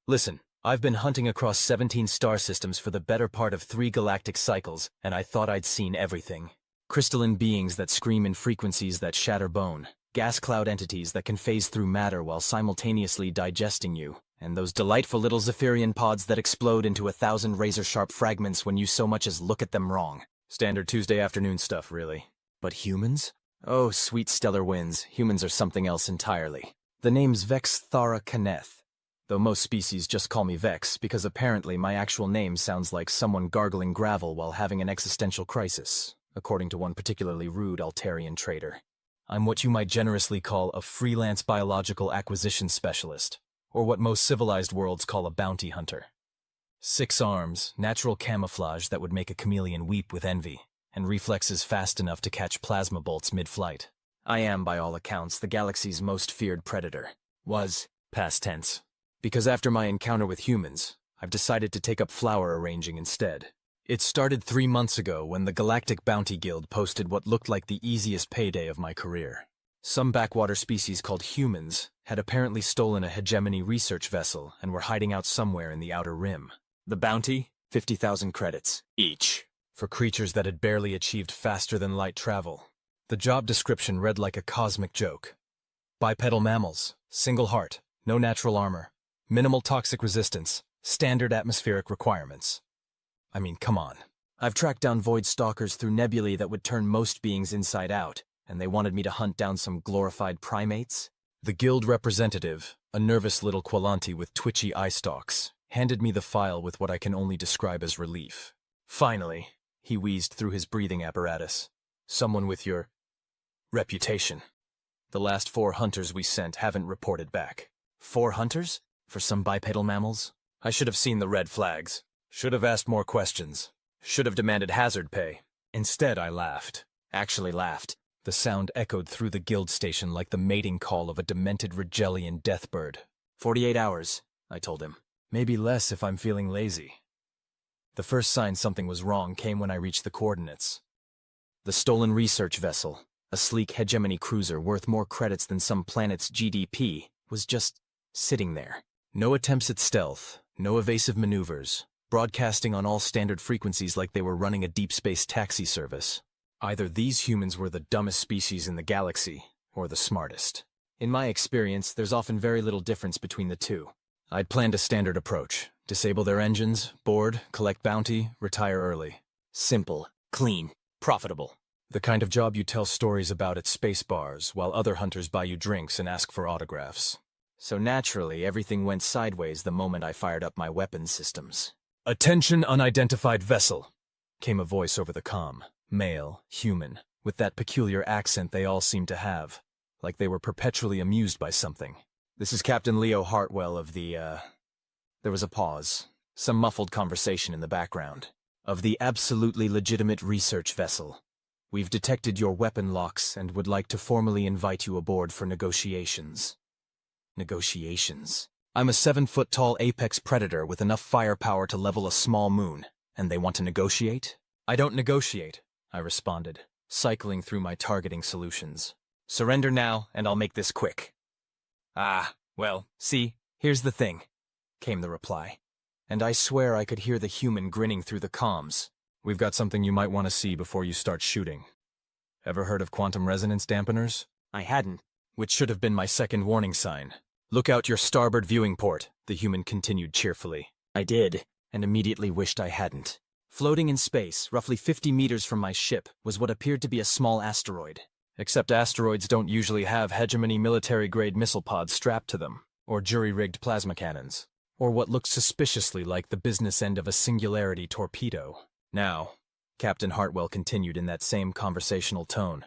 Listen, I've been hunting across 17 star systems for the better part of 3 galactic cycles, and I thought I'd seen everything. Crystalline beings that scream in frequencies that shatter bone, gas cloud entities that can phase through matter while simultaneously digesting you, and those delightful little Zephyrian pods that explode into 1,000 razor-sharp fragments when you so much as look at them wrong. Standard Tuesday afternoon stuff, really. But humans? Oh, sweet stellar winds, humans are something else entirely. The name's Vex'thara K'neth, though most species just call me Vex because apparently my actual name sounds like someone gargling gravel while having an existential crisis, according to one particularly rude Altarian trader. I'm what you might generously call a freelance biological acquisition specialist, or what most civilized worlds call a bounty hunter. 6 arms, natural camouflage that would make a chameleon weep with envy, and reflexes fast enough to catch plasma bolts mid-flight. I am, by all accounts, the galaxy's most feared predator. Was, past tense. Because after my encounter with humans, I've decided to take up flower arranging instead. It started 3 months ago when the Galactic Bounty Guild posted what looked like the easiest payday of my career. Some backwater species called humans had apparently stolen a Hegemony research vessel and were hiding out somewhere in the Outer Rim. The bounty? 50,000 credits, each, for creatures that had barely achieved faster-than-light travel. The job description read like a cosmic joke. Bipedal mammals, single heart, no natural armor, minimal toxic resistance, standard atmospheric requirements. I mean, come on. I've tracked down void stalkers through nebulae that would turn most beings inside out, and they wanted me to hunt down some glorified primates? The guild representative, a nervous little Quillanti with twitchy eye stalks, handed me the file with what I can only describe as relief. Finally, he wheezed through his breathing apparatus. Someone with your reputation. The last 4 hunters we sent haven't reported back. 4 hunters? For some bipedal mammals? I should have seen the red flags. Should have asked more questions. Should have demanded hazard pay. Instead, I laughed. Actually laughed. The sound echoed through the guild station like the mating call of a demented Rigelian deathbird. 48 hours, I told him. Maybe less if I'm feeling lazy. The first sign something was wrong came when I reached the coordinates. The stolen research vessel, a sleek Hegemony cruiser worth more credits than some planet's GDP, was just sitting there. No attempts at stealth, no evasive maneuvers, broadcasting on all standard frequencies like they were running a deep space taxi service. Either these humans were the dumbest species in the galaxy, or the smartest. In my experience, there's often very little difference between the two. I'd planned a standard approach. Disable their engines, board, collect bounty, retire early. Simple, clean, profitable. The kind of job you tell stories about at space bars, while other hunters buy you drinks and ask for autographs. So naturally, everything went sideways the moment I fired up my weapons systems. "Attention, unidentified vessel," came a voice over the comm. Male, human, with that peculiar accent they all seemed to have, like they were perpetually amused by something. "This is Captain Leo Hartwell of the, There was a pause, some muffled conversation in the background. "Of the absolutely legitimate research vessel. We've detected your weapon locks and would like to formally invite you aboard for negotiations." Negotiations? I'm a 7-foot-tall apex predator with enough firepower to level a small moon, and they want to negotiate? I don't negotiate, I responded, cycling through my targeting solutions. "Surrender now, and I'll make this quick." "Ah, well, see, here's the thing," came the reply. And I swear I could hear the human grinning through the comms. "We've got something you might want to see before you start shooting. Ever heard of quantum resonance dampeners?" I hadn't, which should have been my second warning sign. "Look out your starboard viewing port," the human continued cheerfully. I did, and immediately wished I hadn't. Floating in space, roughly 50 meters from my ship, was what appeared to be a small asteroid. Except asteroids don't usually have Hegemony military-grade missile pods strapped to them, or jury-rigged plasma cannons, or what looked suspiciously like the business end of a singularity torpedo. "Now," Captain Hartwell continued in that same conversational tone,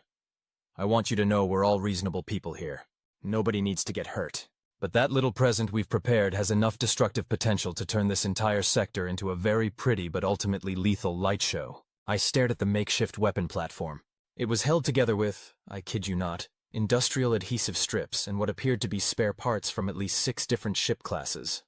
"I want you to know we're all reasonable people here. Nobody needs to get hurt. But that little present we've prepared has enough destructive potential to turn this entire sector into a very pretty but ultimately lethal light show." I stared at the makeshift weapon platform. It was held together with, I kid you not, industrial adhesive strips and what appeared to be spare parts from at least 6 different ship classes.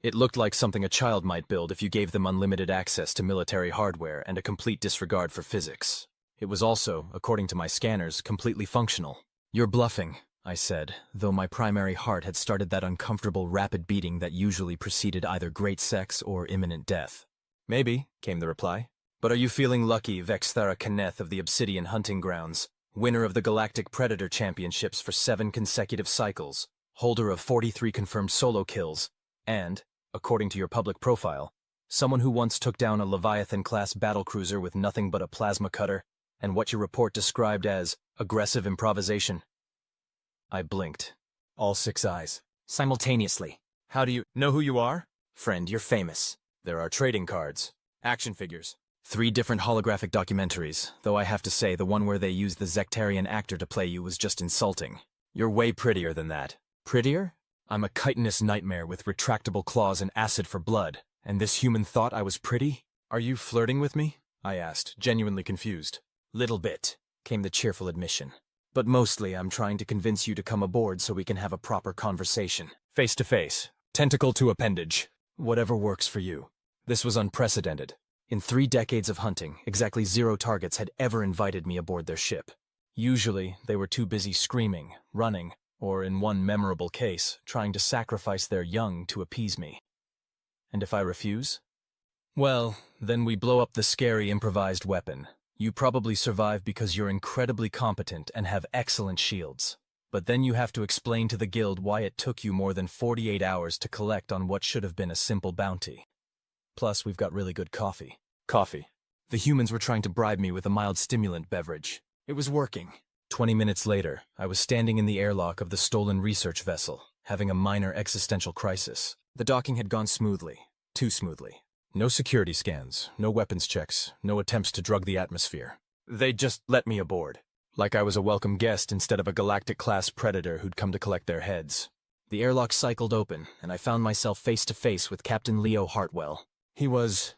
It looked like something a child might build if you gave them unlimited access to military hardware and a complete disregard for physics. It was also, according to my scanners, completely functional. "You're bluffing," I said, though my primary heart had started that uncomfortable rapid beating that usually preceded either great sex or imminent death. Maybe, came the reply. But are you feeling lucky, Vex'thara K'neth of the Obsidian Hunting Grounds, winner of the Galactic Predator Championships for 7 consecutive cycles, holder of 43 confirmed solo kills, and, according to your public profile, someone who once took down a Leviathan-class battlecruiser with nothing but a plasma cutter, and what your report described as aggressive improvisation? I blinked. All 6 eyes. Simultaneously. How do you know who you are? Friend, you're famous. There are trading cards. Action figures. 3 different holographic documentaries, though I have to say the one where they used the Zectarian actor to play you was just insulting. You're way prettier than that. Prettier? I'm a chitinous nightmare with retractable claws and acid for blood, and this human thought I was pretty? Are you flirting with me? I asked, genuinely confused. Little bit, came the cheerful admission. But mostly I'm trying to convince you to come aboard so we can have a proper conversation. Face to face. Tentacle to appendage. Whatever works for you. This was unprecedented. In 3 decades of hunting, exactly 0 targets had ever invited me aboard their ship. Usually, they were too busy screaming, running, or in one memorable case, trying to sacrifice their young to appease me. And if I refuse? Well, then we blow up the scary improvised weapon. You probably survive because you're incredibly competent and have excellent shields. But then you have to explain to the guild why it took you more than 48 hours to collect on what should have been a simple bounty. Plus, we've got really good coffee. Coffee. The humans were trying to bribe me with a mild stimulant beverage. It was working. 20 minutes later, I was standing in the airlock of the stolen research vessel, having a minor existential crisis. The docking had gone smoothly. Too smoothly. No security scans, no weapons checks, no attempts to drug the atmosphere. They just let me aboard. Like I was a welcome guest instead of a galactic-class predator who'd come to collect their heads. The airlock cycled open, and I found myself face to face with Captain Leo Hartwell. He was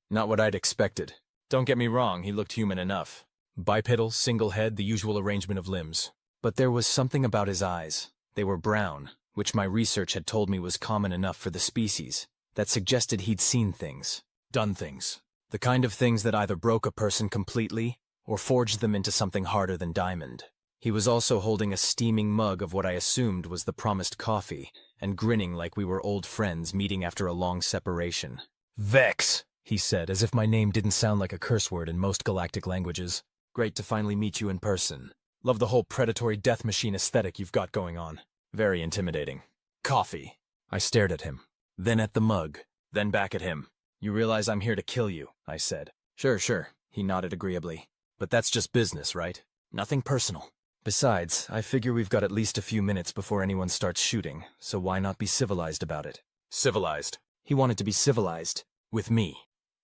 not what I'd expected. Don't get me wrong, he looked human enough. Bipedal, single head, the usual arrangement of limbs. But there was something about his eyes. They were brown, which my research had told me was common enough for the species, that suggested he'd seen things, done things. The kind of things that either broke a person completely or forged them into something harder than diamond. He was also holding a steaming mug of what I assumed was the promised coffee, and grinning like we were old friends meeting after a long separation. Vex, he said, as if my name didn't sound like a curse word in most galactic languages. Great to finally meet you in person. Love the whole predatory death machine aesthetic you've got going on. Very intimidating. Coffee. I stared at him, then at the mug, then back at him. You realize I'm here to kill you, I said. Sure, he nodded agreeably. But that's just business, right? Nothing personal. Besides, I figure we've got at least a few minutes before anyone starts shooting, so why not be civilized about it? Civilized? He wanted to be civilized. With me.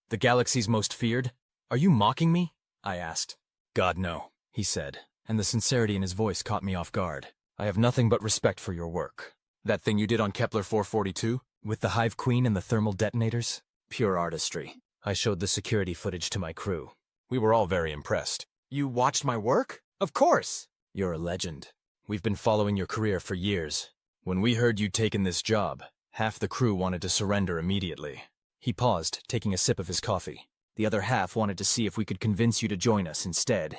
The galaxy's most feared? Are you mocking me? I asked. God, no, he said, and the sincerity in his voice caught me off guard. I have nothing but respect for your work. That thing you did on Kepler 442? With the Hive Queen and the thermal detonators? Pure artistry. I showed the security footage to my crew. We were all very impressed. You watched my work? Of course! You're a legend. We've been following your career for years. When we heard you'd taken this job, half the crew wanted to surrender immediately. He paused, taking a sip of his coffee. The other half wanted to see if we could convince you to join us instead.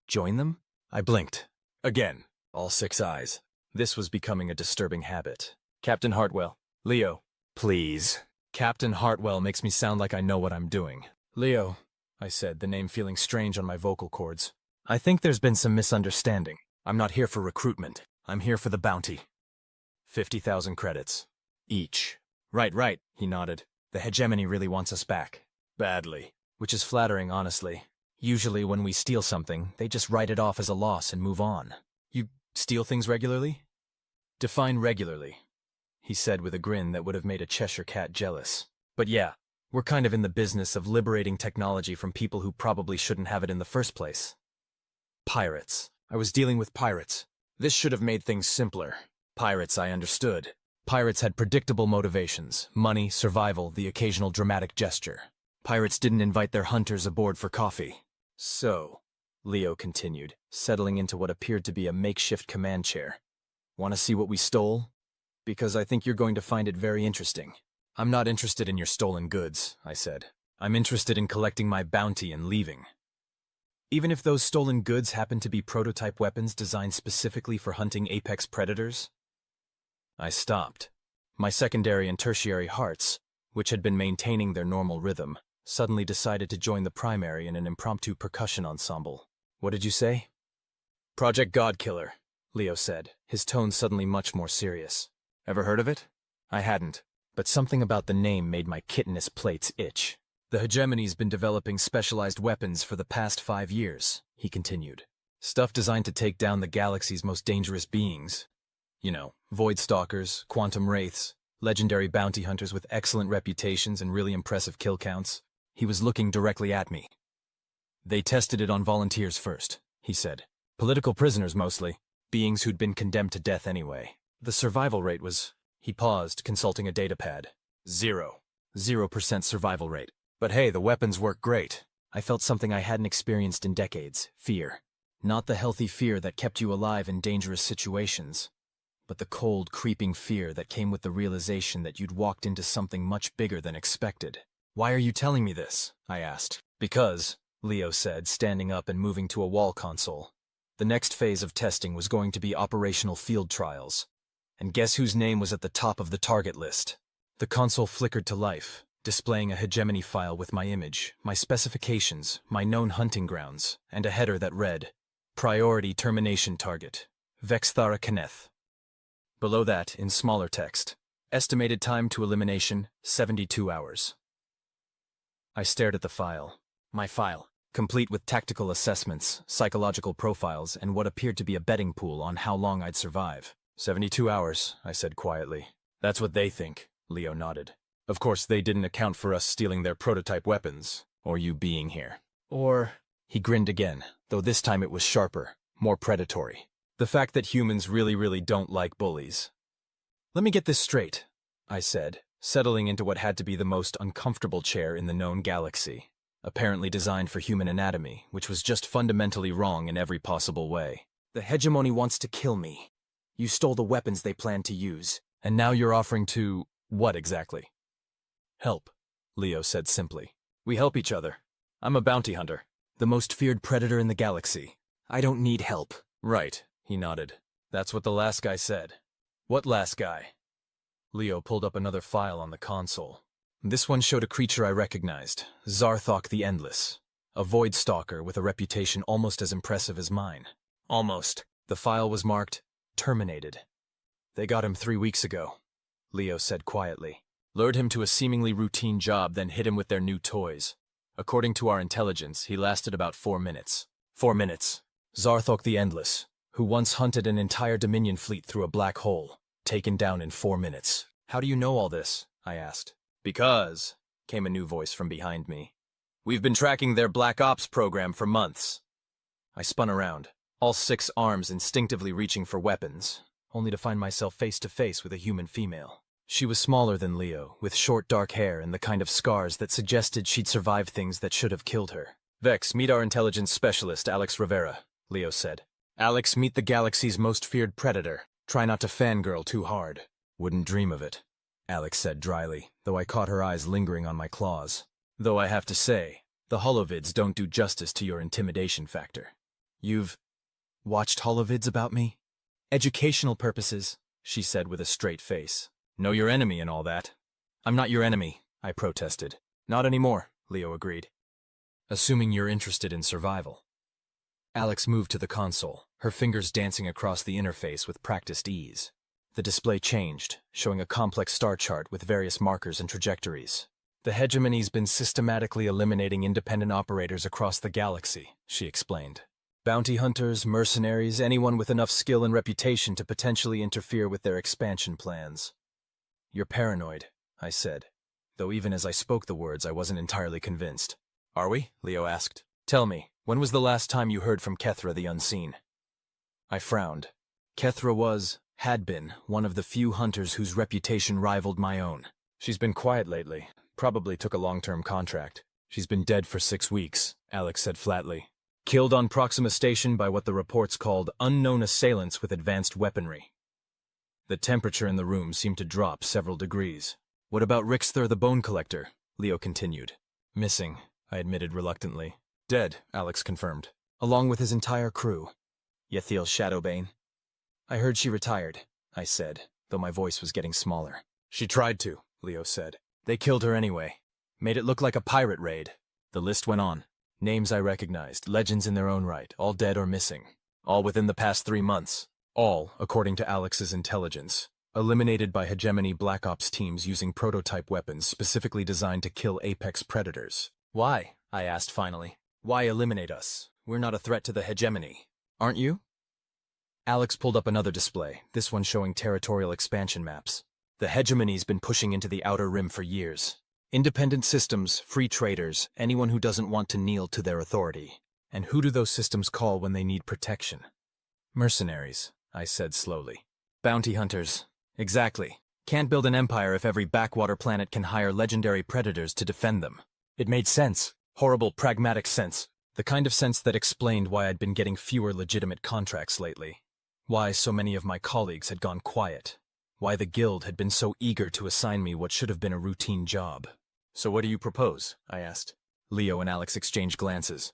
Join them? I blinked. Again. All 6 eyes. This was becoming a disturbing habit. Captain Hartwell. Leo. Please. Captain Hartwell makes me sound like I know what I'm doing. Leo, I said, the name feeling strange on my vocal cords. I think there's been some misunderstanding. I'm not here for recruitment. I'm here for the bounty. 50,000 credits. Each. Right, he nodded. The Hegemony really wants us back. Badly. Which is flattering, honestly. Usually when we steal something, they just write it off as a loss and move on. You steal things regularly? Define regularly, he said with a grin that would have made a Cheshire cat jealous. But yeah, we're kind of in the business of liberating technology from people who probably shouldn't have it in the first place. Pirates. I was dealing with pirates. This should have made things simpler. Pirates, I understood. Pirates had predictable motivations: money, survival, the occasional dramatic gesture. Pirates didn't invite their hunters aboard for coffee. So, Leo continued, settling into what appeared to be a makeshift command chair. Want to see what we stole? Because I think you're going to find it very interesting. I'm not interested in your stolen goods, I said. I'm interested in collecting my bounty and leaving. Even if those stolen goods happen to be prototype weapons designed specifically for hunting apex predators? I stopped. My secondary and tertiary hearts, which had been maintaining their normal rhythm, suddenly decided to join the primary in an impromptu percussion ensemble. What did you say? Project Godkiller, Leo said, his tone suddenly much more serious. Ever heard of it? I hadn't, but something about the name made my chitinous plates itch. The Hegemony's been developing specialized weapons for the past 5 years, he continued. Stuff designed to take down the galaxy's most dangerous beings. You know, void stalkers, quantum wraiths, legendary bounty hunters with excellent reputations and really impressive kill counts. He was looking directly at me. They tested it on volunteers first, he said. Political prisoners mostly, beings who'd been condemned to death anyway. The survival rate was... He paused, consulting a datapad. 0% survival rate. But hey, the weapons work great. I felt something I hadn't experienced in decades. Fear. Not the healthy fear that kept you alive in dangerous situations, but the cold, creeping fear that came with the realization that you'd walked into something much bigger than expected. Why are you telling me this? I asked. Because, Leo said, standing up and moving to a wall console. The next phase of testing was going to be operational field trials. And guess whose name was at the top of the target list? The console flickered to life, displaying a Hegemony file with my image, my specifications, my known hunting grounds, and a header that read, Priority Termination Target, Vex'thara K'neth. Below that, in smaller text, estimated time to elimination, 72 hours. I stared at the file. My file, complete with tactical assessments, psychological profiles, and what appeared to be a betting pool on how long I'd survive. 72 hours, I said quietly. That's what they think, Leo nodded. Of course, they didn't account for us stealing their prototype weapons, or you being here. Or... He grinned again, though this time it was sharper, more predatory. The fact that humans really don't like bullies. Let me get this straight, I said, settling into what had to be the most uncomfortable chair in the known galaxy, apparently designed for human anatomy, which was just fundamentally wrong in every possible way. The Hegemony wants to kill me. You stole the weapons they planned to use, and now you're offering to... what exactly? Help, Leo said simply. We help each other. I'm a bounty hunter, the most feared predator in the galaxy. I don't need help. Right, he nodded. That's what the last guy said. What last guy? Leo pulled up another file on the console. This one showed a creature I recognized, Zarthok the Endless, a void stalker with a reputation almost as impressive as mine. Almost. The file was marked, Terminated. They got him 3 weeks ago, Leo said quietly. Lured him to a seemingly routine job, then hit him with their new toys. According to our intelligence, he lasted about 4 minutes. 4 minutes. Zarthok the Endless, who once hunted an entire Dominion fleet through a black hole, taken down in 4 minutes. How do you know all this? I asked. Because, came a new voice from behind me. We've been tracking their Black Ops program for months. I spun around, all 6 arms instinctively reaching for weapons, only to find myself face to face with a human female. She was smaller than Leo, with short dark hair and the kind of scars that suggested she'd survived things that should have killed her. Vex, meet our intelligence specialist, Alex Rivera, Leo said. Alex, meet the galaxy's most feared predator. Try not to fangirl too hard. Wouldn't dream of it, Alex said dryly, though I caught her eyes lingering on my claws. Though I have to say, the holovids don't do justice to your intimidation factor. You've watched holovids about me? Educational purposes, she said with a straight face. Know your enemy and all that. I'm not your enemy, I protested. Not anymore, Leo agreed. Assuming you're interested in survival. Alex moved to the console, her fingers dancing across the interface with practiced ease. The display changed, showing a complex star chart with various markers and trajectories. The Hegemony's been systematically eliminating independent operators across the galaxy, she explained. Bounty hunters, mercenaries, anyone with enough skill and reputation to potentially interfere with their expansion plans. You're paranoid, I said, though even as I spoke the words I wasn't entirely convinced. Are we? Leo asked. Tell me, when was the last time you heard from Vex'thara the Unseen? I frowned. Vex'thara had been, one of the few hunters whose reputation rivaled my own. She's been quiet lately, probably took a long-term contract. She's been dead for 6 weeks, Alex said flatly. Killed on Proxima Station by what the reports called unknown assailants with advanced weaponry. The temperature in the room seemed to drop several degrees. What about Vex'thara the Bone Collector? Leo continued. Missing, I admitted reluctantly. Dead, Alex confirmed. along with his entire crew. Yethiel Shadowbane. I heard she retired, I said, though my voice was getting smaller. She tried to, Leo said. They killed her anyway. Made it look like a pirate raid. The list went on. Names I recognized, legends in their own right, all dead or missing. All within the past 3 months. All, according to Alex's intelligence. Eliminated by Hegemony Black Ops teams using prototype weapons specifically designed to kill apex predators. Why? I asked finally. Why eliminate us? We're not a threat to the Hegemony. Aren't you? Alex pulled up another display, this one showing territorial expansion maps. The Hegemony's been pushing into the Outer Rim for years. Independent systems, free traders, anyone who doesn't want to kneel to their authority. And who do those systems call when they need protection? Mercenaries, I said slowly. Bounty hunters. Exactly. Can't build an empire if every backwater planet can hire legendary predators to defend them. It made sense. Horrible, pragmatic sense. The kind of sense that explained why I'd been getting fewer legitimate contracts lately. Why so many of my colleagues had gone quiet. Why the guild had been so eager to assign me what should have been a routine job. So what do you propose? I asked. Leo and Alex exchanged glances.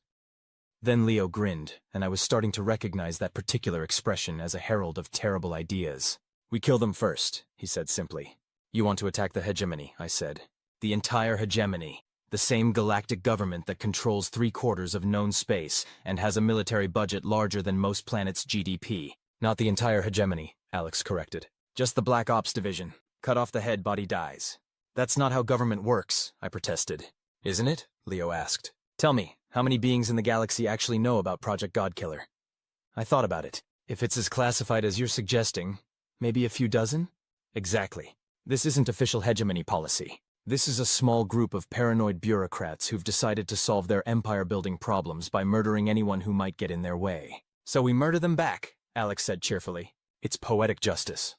Then Leo grinned, and I was starting to recognize that particular expression as a herald of terrible ideas. We kill them first, he said simply. You want to attack the Hegemony, I said. The entire Hegemony. The same galactic government that controls 3/4 of known space and has a military budget larger than most planets' GDP. Not the entire Hegemony, Alex corrected. Just the Black Ops division. Cut off the head, body dies. That's not how government works, I protested. Isn't it? Leo asked. Tell me, how many beings in the galaxy actually know about Project Godkiller? I thought about it. If it's as classified as you're suggesting, maybe a few dozen? Exactly. This isn't official Hegemony policy. This is a small group of paranoid bureaucrats who've decided to solve their empire-building problems by murdering anyone who might get in their way. So we murder them back, Alex said cheerfully. It's poetic justice.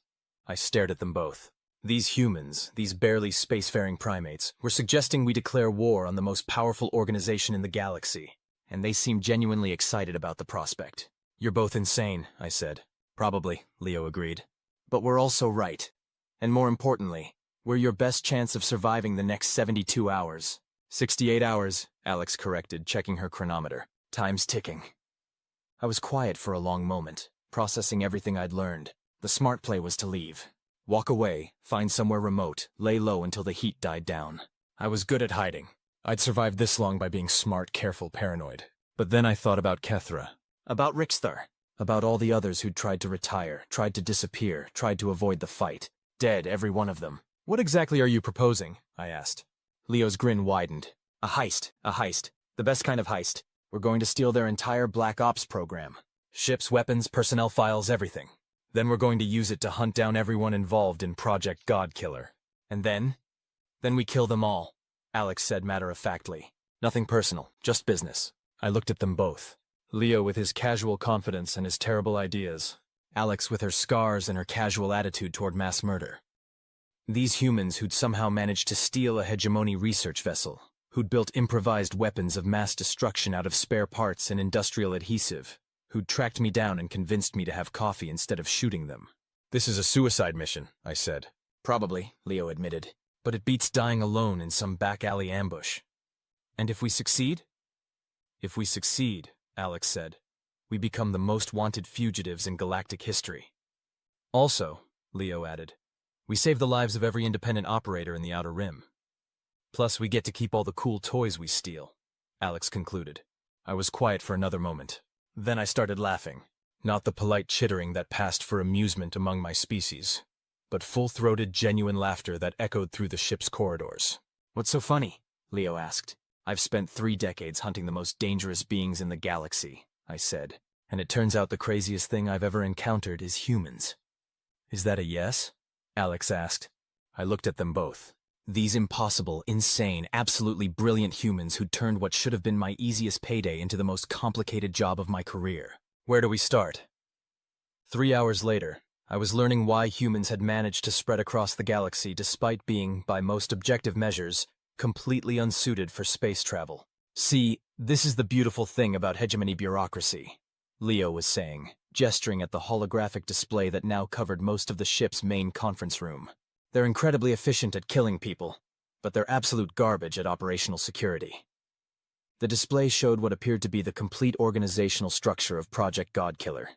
I stared at them both. These humans, these barely spacefaring primates, were suggesting we declare war on the most powerful organization in the galaxy, and they seemed genuinely excited about the prospect. You're both insane, I said. Probably, Leo agreed. But we're also right. And more importantly, we're your best chance of surviving the next 72 hours. 68 hours, Alex corrected, checking her chronometer. Time's ticking. I was quiet for a long moment, processing everything I'd learned. The smart play was to leave. Walk away, find somewhere remote, lay low until the heat died down. I was good at hiding. I'd survived this long by being smart, careful, paranoid. But then I thought about Vex'thara. About Vex'thara. About all the others who'd tried to retire, tried to disappear, tried to avoid the fight. Dead, every one of them. What exactly are you proposing? I asked. Leo's grin widened. A heist. A heist. The best kind of heist. We're going to steal their entire Black Ops program. Ships, weapons, personnel files, everything. Then we're going to use it to hunt down everyone involved in Project Godkiller. And then? Then we kill them all, Alex said matter-of-factly. Nothing personal, just business. I looked at them both. Leo with his casual confidence and his terrible ideas. Alex with her scars and her casual attitude toward mass murder. These humans who'd somehow managed to steal a Hegemony research vessel, who'd built improvised weapons of mass destruction out of spare parts and industrial adhesive, who'd tracked me down and convinced me to have coffee instead of shooting them. This is a suicide mission, I said. Probably, Leo admitted, but it beats dying alone in some back alley ambush. And if we succeed? If we succeed, Alex said, we become the most wanted fugitives in galactic history. Also, Leo added, we save the lives of every independent operator in the Outer Rim. Plus, we get to keep all the cool toys we steal, Alex concluded. I was quiet for another moment. Then I started laughing. Not the polite chittering that passed for amusement among my species, but full-throated, genuine laughter that echoed through the ship's corridors. What's so funny? Leo asked. I've spent 3 decades hunting the most dangerous beings in the galaxy, I said, and it turns out the craziest thing I've ever encountered is humans. Is that a yes? Alex asked. I looked at them both. These impossible, insane, absolutely brilliant humans who'd turned what should have been my easiest payday into the most complicated job of my career. Where do we start? 3 hours later, I was learning why humans had managed to spread across the galaxy despite being, by most objective measures, completely unsuited for space travel. See, this is the beautiful thing about Hegemony bureaucracy, Leo was saying, gesturing at the holographic display that now covered most of the ship's main conference room. They're incredibly efficient at killing people, but they're absolute garbage at operational security. The display showed what appeared to be the complete organizational structure of Project Godkiller.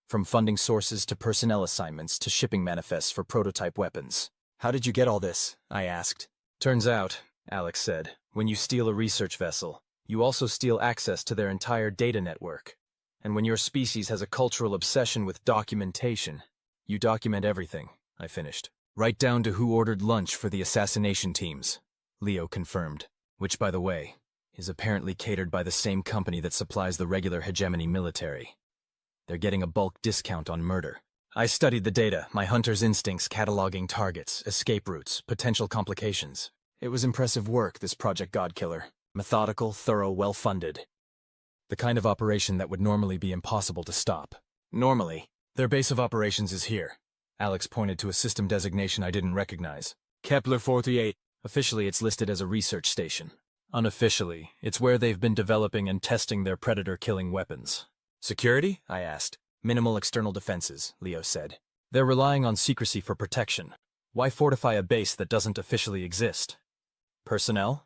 From funding sources to personnel assignments to shipping manifests for prototype weapons. How did you get all this? I asked. Turns out, Alex said, when you steal a research vessel, you also steal access to their entire data network. And when your species has a cultural obsession with documentation, you document everything, I finished. Right down to who ordered lunch for the assassination teams, Leo confirmed. Which, by the way, is apparently catered by the same company that supplies the regular Hegemony military. They're getting a bulk discount on murder. I studied the data, my hunter's instincts cataloging targets, escape routes, potential complications. It was impressive work, this Project Godkiller. Methodical, thorough, well-funded. The kind of operation that would normally be impossible to stop. Normally. Their base of operations is here. Alex pointed to a system designation I didn't recognize. Kepler 48. Officially, it's listed as a research station. Unofficially, it's where they've been developing and testing their predator-killing weapons. Security? I asked. Minimal external defenses, Leo said. They're relying on secrecy for protection. Why fortify a base that doesn't officially exist? Personnel?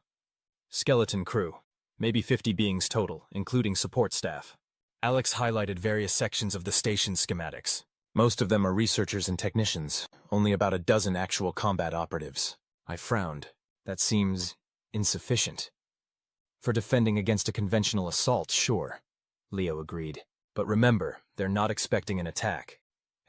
Skeleton crew. Maybe 50 beings total, including support staff. Alex highlighted various sections of the station schematics. Most of them are researchers and technicians, only about a dozen actual combat operatives. I frowned. That seems insufficient. For defending against a conventional assault, sure, Leo agreed. But remember, they're not expecting an attack.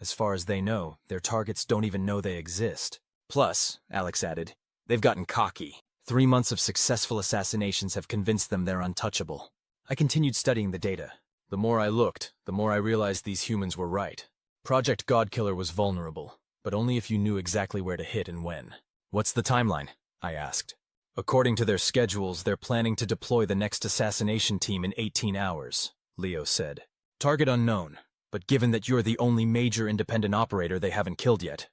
As far as they know, their targets don't even know they exist. Plus, Alex added, they've gotten cocky. 3 months of successful assassinations have convinced them they're untouchable. I continued studying the data. The more I looked, the more I realized these humans were right. Project Godkiller was vulnerable, but only if you knew exactly where to hit and when. What's the timeline? I asked. According to their schedules, they're planning to deploy the next assassination team in 18 hours, Leo said. Target unknown, but given that you're the only major independent operator they haven't killed yet.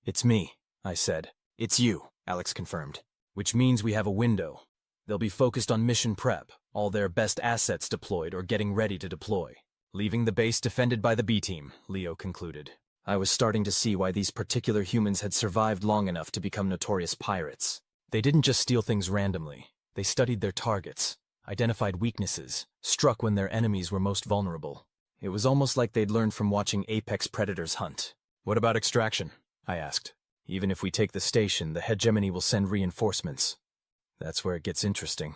It's me, I said. It's you, Alex confirmed. Which means we have a window. They'll be focused on mission prep, all their best assets deployed or getting ready to deploy. Leaving the base defended by the B-team, Leo concluded. I was starting to see why these particular humans had survived long enough to become notorious pirates. They didn't just steal things randomly. They studied their targets, identified weaknesses, struck when their enemies were most vulnerable. It was almost like they'd learned from watching apex predators hunt. What about extraction? I asked. Even if we take the station, the Hegemony will send reinforcements. That's where it gets interesting,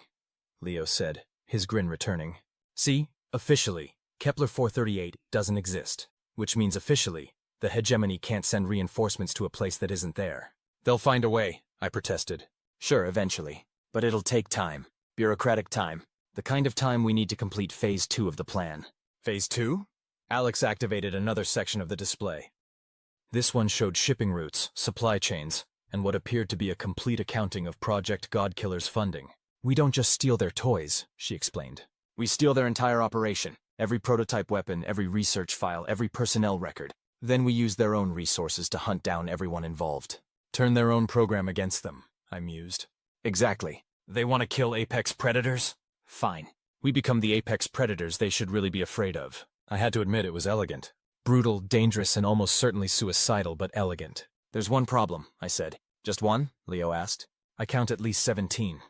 Leo said, his grin returning. See, officially, Kepler 438 doesn't exist, which means officially, the Hegemony can't send reinforcements to a place that isn't there. They'll find a way, I protested. Sure, eventually. But it'll take time. Bureaucratic time. The kind of time we need to complete Phase 2 of the plan. Phase 2? Alex activated another section of the display. This one showed shipping routes, supply chains, and what appeared to be a complete accounting of Project Godkiller's funding. We don't just steal their toys, she explained. We steal their entire operation. Every prototype weapon, every research file, every personnel record. Then we use their own resources to hunt down everyone involved. Turn their own program against them, I mused. Exactly. They want to kill apex predators? Fine. We become the apex predators they should really be afraid of. I had to admit it was elegant. Brutal, dangerous, and almost certainly suicidal, but elegant. There's one problem, I said. Just one? Leo asked. I count at least 17.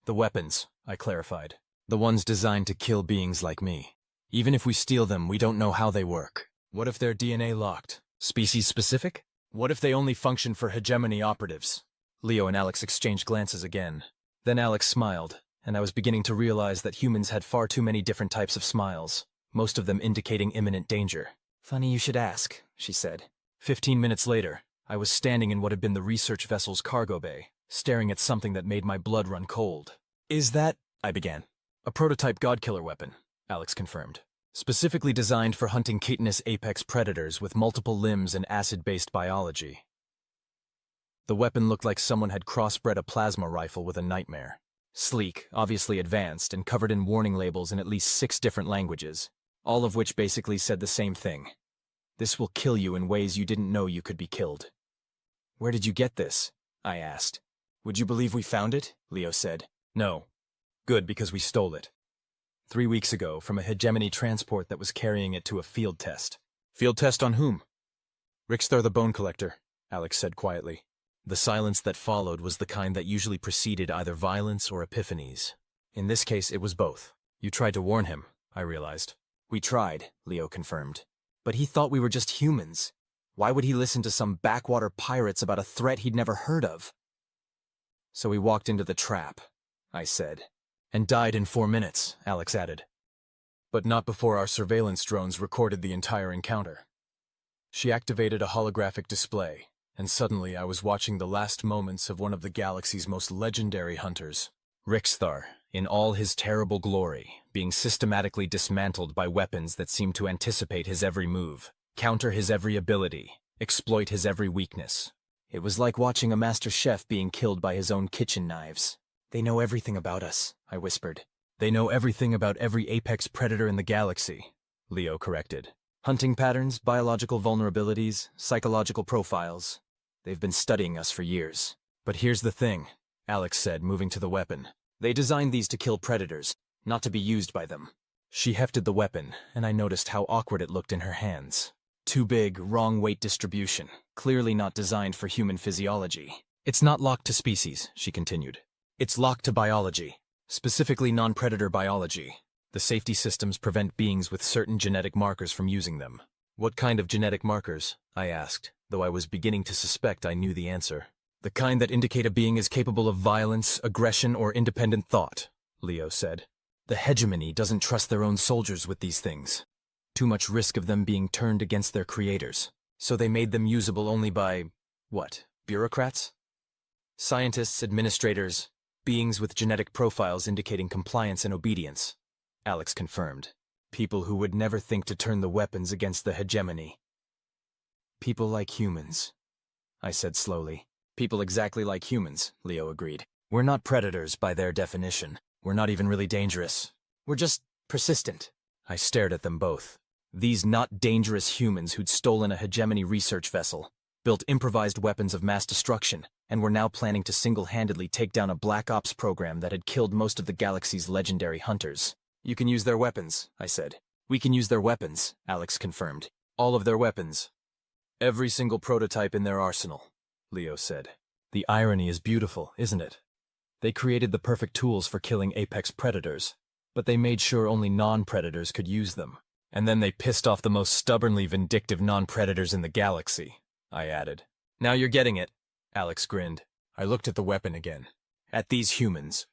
The weapons, I clarified. The ones designed to kill beings like me. Even if we steal them, we don't know how they work. What if they're DNA locked? Species specific? What if they only function for Hegemony operatives? Leo and Alex exchanged glances again. Then Alex smiled, and I was beginning to realize that humans had far too many different types of smiles, most of them indicating imminent danger. Funny you should ask, she said. 15 minutes later, I was standing in what had been the research vessel's cargo bay, staring at something that made my blood run cold. Is that, I began. A prototype Godkiller weapon, Alex confirmed. Specifically designed for hunting chitinous apex predators with multiple limbs and acid-based biology. The weapon looked like someone had crossbred a plasma rifle with a nightmare. Sleek, obviously advanced, and covered in warning labels in at least 6 different languages, all of which basically said the same thing. This will kill you in ways you didn't know you could be killed. Where did you get this? I asked. Would you believe we found it? Leo said. No. Good, because we stole it. 3 weeks ago, from a Hegemony transport that was carrying it to a field test. Field test on whom? Vex'thara the Bone Collector, Alex said quietly. The silence that followed was the kind that usually preceded either violence or epiphanies. In this case, it was both. You tried to warn him, I realized. We tried, Leo confirmed. But he thought we were just humans. Why would he listen to some backwater pirates about a threat he'd never heard of? So we walked into the trap, I said. And died in 4 minutes, Alex added. But not before our surveillance drones recorded the entire encounter. She activated a holographic display, and suddenly I was watching the last moments of one of the galaxy's most legendary hunters, Vex'thara, in all his terrible glory, being systematically dismantled by weapons that seemed to anticipate his every move, counter his every ability, exploit his every weakness. It was like watching a master chef being killed by his own kitchen knives. They know everything about us, I whispered. They know everything about every apex predator in the galaxy, Leo corrected. Hunting patterns, biological vulnerabilities, psychological profiles. They've been studying us for years. But here's the thing, Alex said, moving to the weapon. They designed these to kill predators, not to be used by them. She hefted the weapon, and I noticed how awkward it looked in her hands. Too big, wrong weight distribution, clearly not designed for human physiology. It's not locked to species, she continued. It's locked to biology, specifically non-predator biology. The safety systems prevent beings with certain genetic markers from using them. What kind of genetic markers? I asked, though I was beginning to suspect I knew the answer. The kind that indicate a being is capable of violence, aggression, or independent thought, Leo said. The Hegemony doesn't trust their own soldiers with these things. Too much risk of them being turned against their creators. So they made them usable only by, what, bureaucrats? Scientists, administrators, beings with genetic profiles indicating compliance and obedience, Alex confirmed. People who would never think to turn the weapons against the Hegemony. People like humans, I said slowly. People exactly like humans, Leo agreed. We're not predators by their definition. We're not even really dangerous. We're just persistent. I stared at them both. These not dangerous humans who'd stolen a Hegemony research vessel, built improvised weapons of mass destruction, and were now planning to single-handedly take down a Black Ops program that had killed most of the galaxy's legendary hunters. You can use their weapons, I said. We can use their weapons, Alex confirmed. All of their weapons. Every single prototype in their arsenal, Leo said. The irony is beautiful, isn't it? They created the perfect tools for killing apex predators, but they made sure only non-predators could use them. And then they pissed off the most stubbornly vindictive non-predators in the galaxy, I added. Now you're getting it, Alex grinned. I looked at the weapon again. At these humans.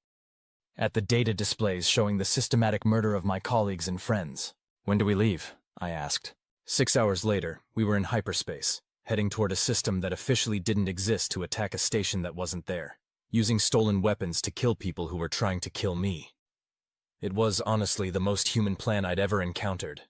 At the data displays showing the systematic murder of my colleagues and friends. When do we leave? I asked. 6 hours later, we were in hyperspace, heading toward a system that officially didn't exist to attack a station that wasn't there, using stolen weapons to kill people who were trying to kill me. It was, honestly, the most human plan I'd ever encountered.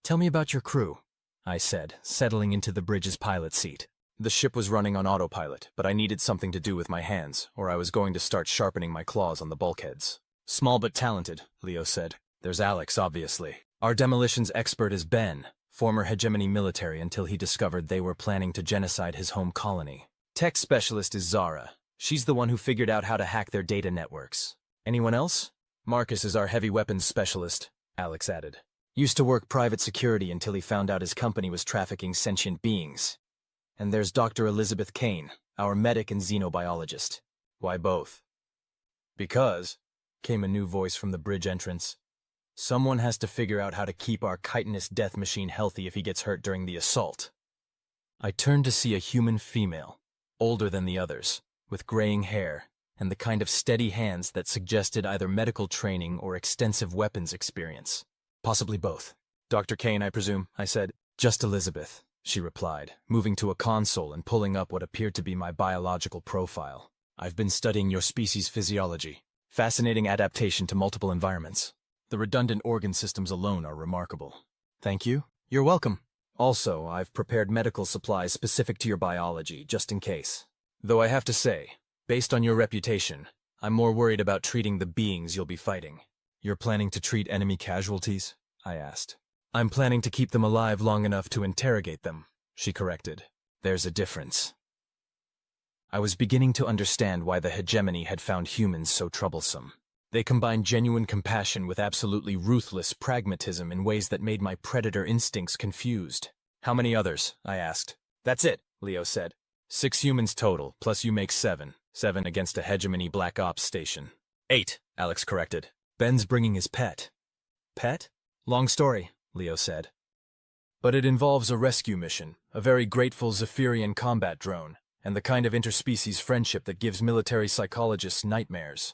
Tell me about your crew, I said, settling into the bridge's pilot seat. The ship was running on autopilot, but I needed something to do with my hands, or I was going to start sharpening my claws on the bulkheads. Small but talented, Leo said. There's Alex, obviously. Our demolitions expert is Ben, former Hegemony military until he discovered they were planning to genocide his home colony. Tech specialist is Zara. She's the one who figured out how to hack their data networks. Anyone else? Marcus is our heavy weapons specialist, Alex added. Used to work private security until he found out his company was trafficking sentient beings. And there's Dr. Elizabeth Kane, our medic and xenobiologist. Why both? Because, came a new voice from the bridge entrance, someone has to figure out how to keep our chitinous death machine healthy if he gets hurt during the assault. I turned to see a human female, older than the others, with graying hair, and the kind of steady hands that suggested either medical training or extensive weapons experience. Possibly both. Dr. Kane, I presume, I said. Just Elizabeth, she replied, moving to a console and pulling up what appeared to be my biological profile. I've been studying your species' physiology. Fascinating adaptation to multiple environments. The redundant organ systems alone are remarkable. Thank you. You're welcome. Also, I've prepared medical supplies specific to your biology, just in case. Though I have to say, based on your reputation, I'm more worried about treating the beings you'll be fighting. You're planning to treat enemy casualties? I asked. I'm planning to keep them alive long enough to interrogate them, she corrected. There's a difference. I was beginning to understand why the Hegemony had found humans so troublesome. They combined genuine compassion with absolutely ruthless pragmatism in ways that made my predator instincts confused. How many others? I asked. That's it, Leo said. 6 humans total, plus you make 7. 7 against a Hegemony Black Ops station. 8, Alex corrected. Ben's bringing his pet. Pet? Long story, Leo said. But it involves a rescue mission, a very grateful Zephyrian combat drone, and the kind of interspecies friendship that gives military psychologists nightmares.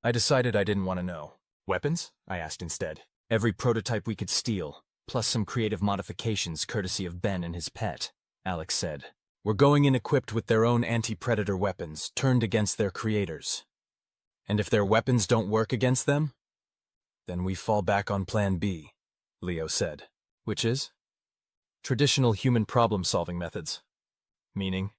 I decided I didn't want to know. Weapons? I asked instead. Every prototype we could steal, plus some creative modifications courtesy of Ben and his pet, Alex said. We're going in equipped with their own anti-predator weapons, turned against their creators. And if their weapons don't work against them, then we fall back on Plan B, Leo said. Which is? Traditional human problem-solving methods. Meaning?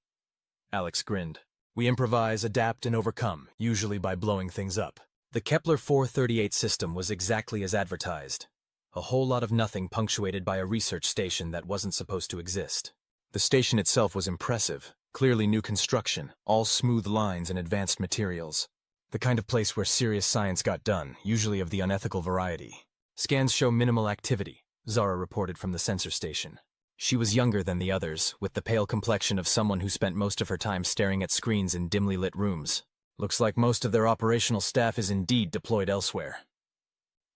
Alex grinned. We improvise, adapt, and overcome, usually by blowing things up. The Kepler 438 system was exactly as advertised. A whole lot of nothing punctuated by a research station that wasn't supposed to exist. The station itself was impressive, clearly new construction, all smooth lines and advanced materials. The kind of place where serious science got done, usually of the unethical variety. Scans show minimal activity, Zara reported from the sensor station. She was younger than the others, with the pale complexion of someone who spent most of her time staring at screens in dimly lit rooms. Looks like most of their operational staff is indeed deployed elsewhere.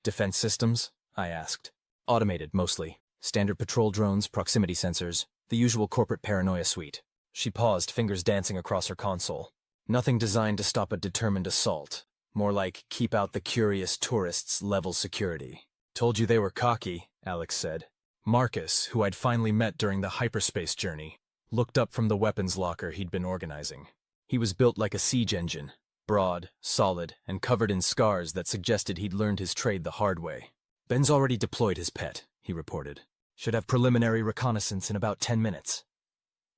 Defense systems? I asked. Automated, mostly. Standard patrol drones, proximity sensors, the usual corporate paranoia suite. She paused, fingers dancing across her console. Nothing designed to stop a determined assault. More like keep out the curious tourists level security. Told you they were cocky, Alex said. Marcus, who I'd finally met during the hyperspace journey, looked up from the weapons locker he'd been organizing. He was built like a siege engine, broad, solid, and covered in scars that suggested he'd learned his trade the hard way. Ben's already deployed his pet, he reported. Should have preliminary reconnaissance in about 10 minutes.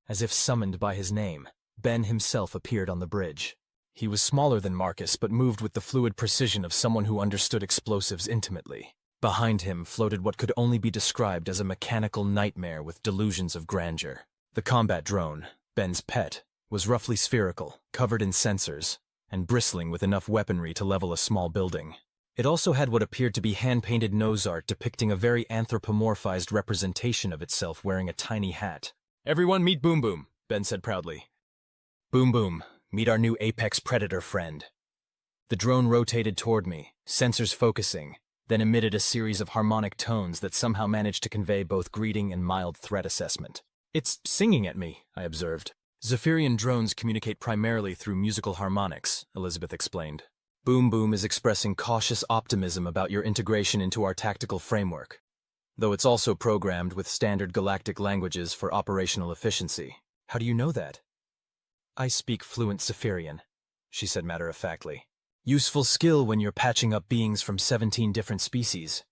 As if summoned by his name, Ben himself appeared on the bridge. He was smaller than Marcus, but moved with the fluid precision of someone who understood explosives intimately. Behind him floated what could only be described as a mechanical nightmare with delusions of grandeur. The combat drone, Ben's pet, was roughly spherical, covered in sensors, and bristling with enough weaponry to level a small building. It also had what appeared to be hand-painted nose art depicting a very anthropomorphized representation of itself wearing a tiny hat. Everyone meet Boom Boom, Ben said proudly. Boom Boom, meet our new apex predator friend. The drone rotated toward me, sensors focusing, then emitted a series of harmonic tones that somehow managed to convey both greeting and mild threat assessment. It's singing at me, I observed. Zephyrian drones communicate primarily through musical harmonics, Elizabeth explained. Boom Boom is expressing cautious optimism about your integration into our tactical framework, though it's also programmed with standard galactic languages for operational efficiency. How do you know that? I speak fluent Zephyrian, she said matter-of-factly. Useful skill when you're patching up beings from 17 different species.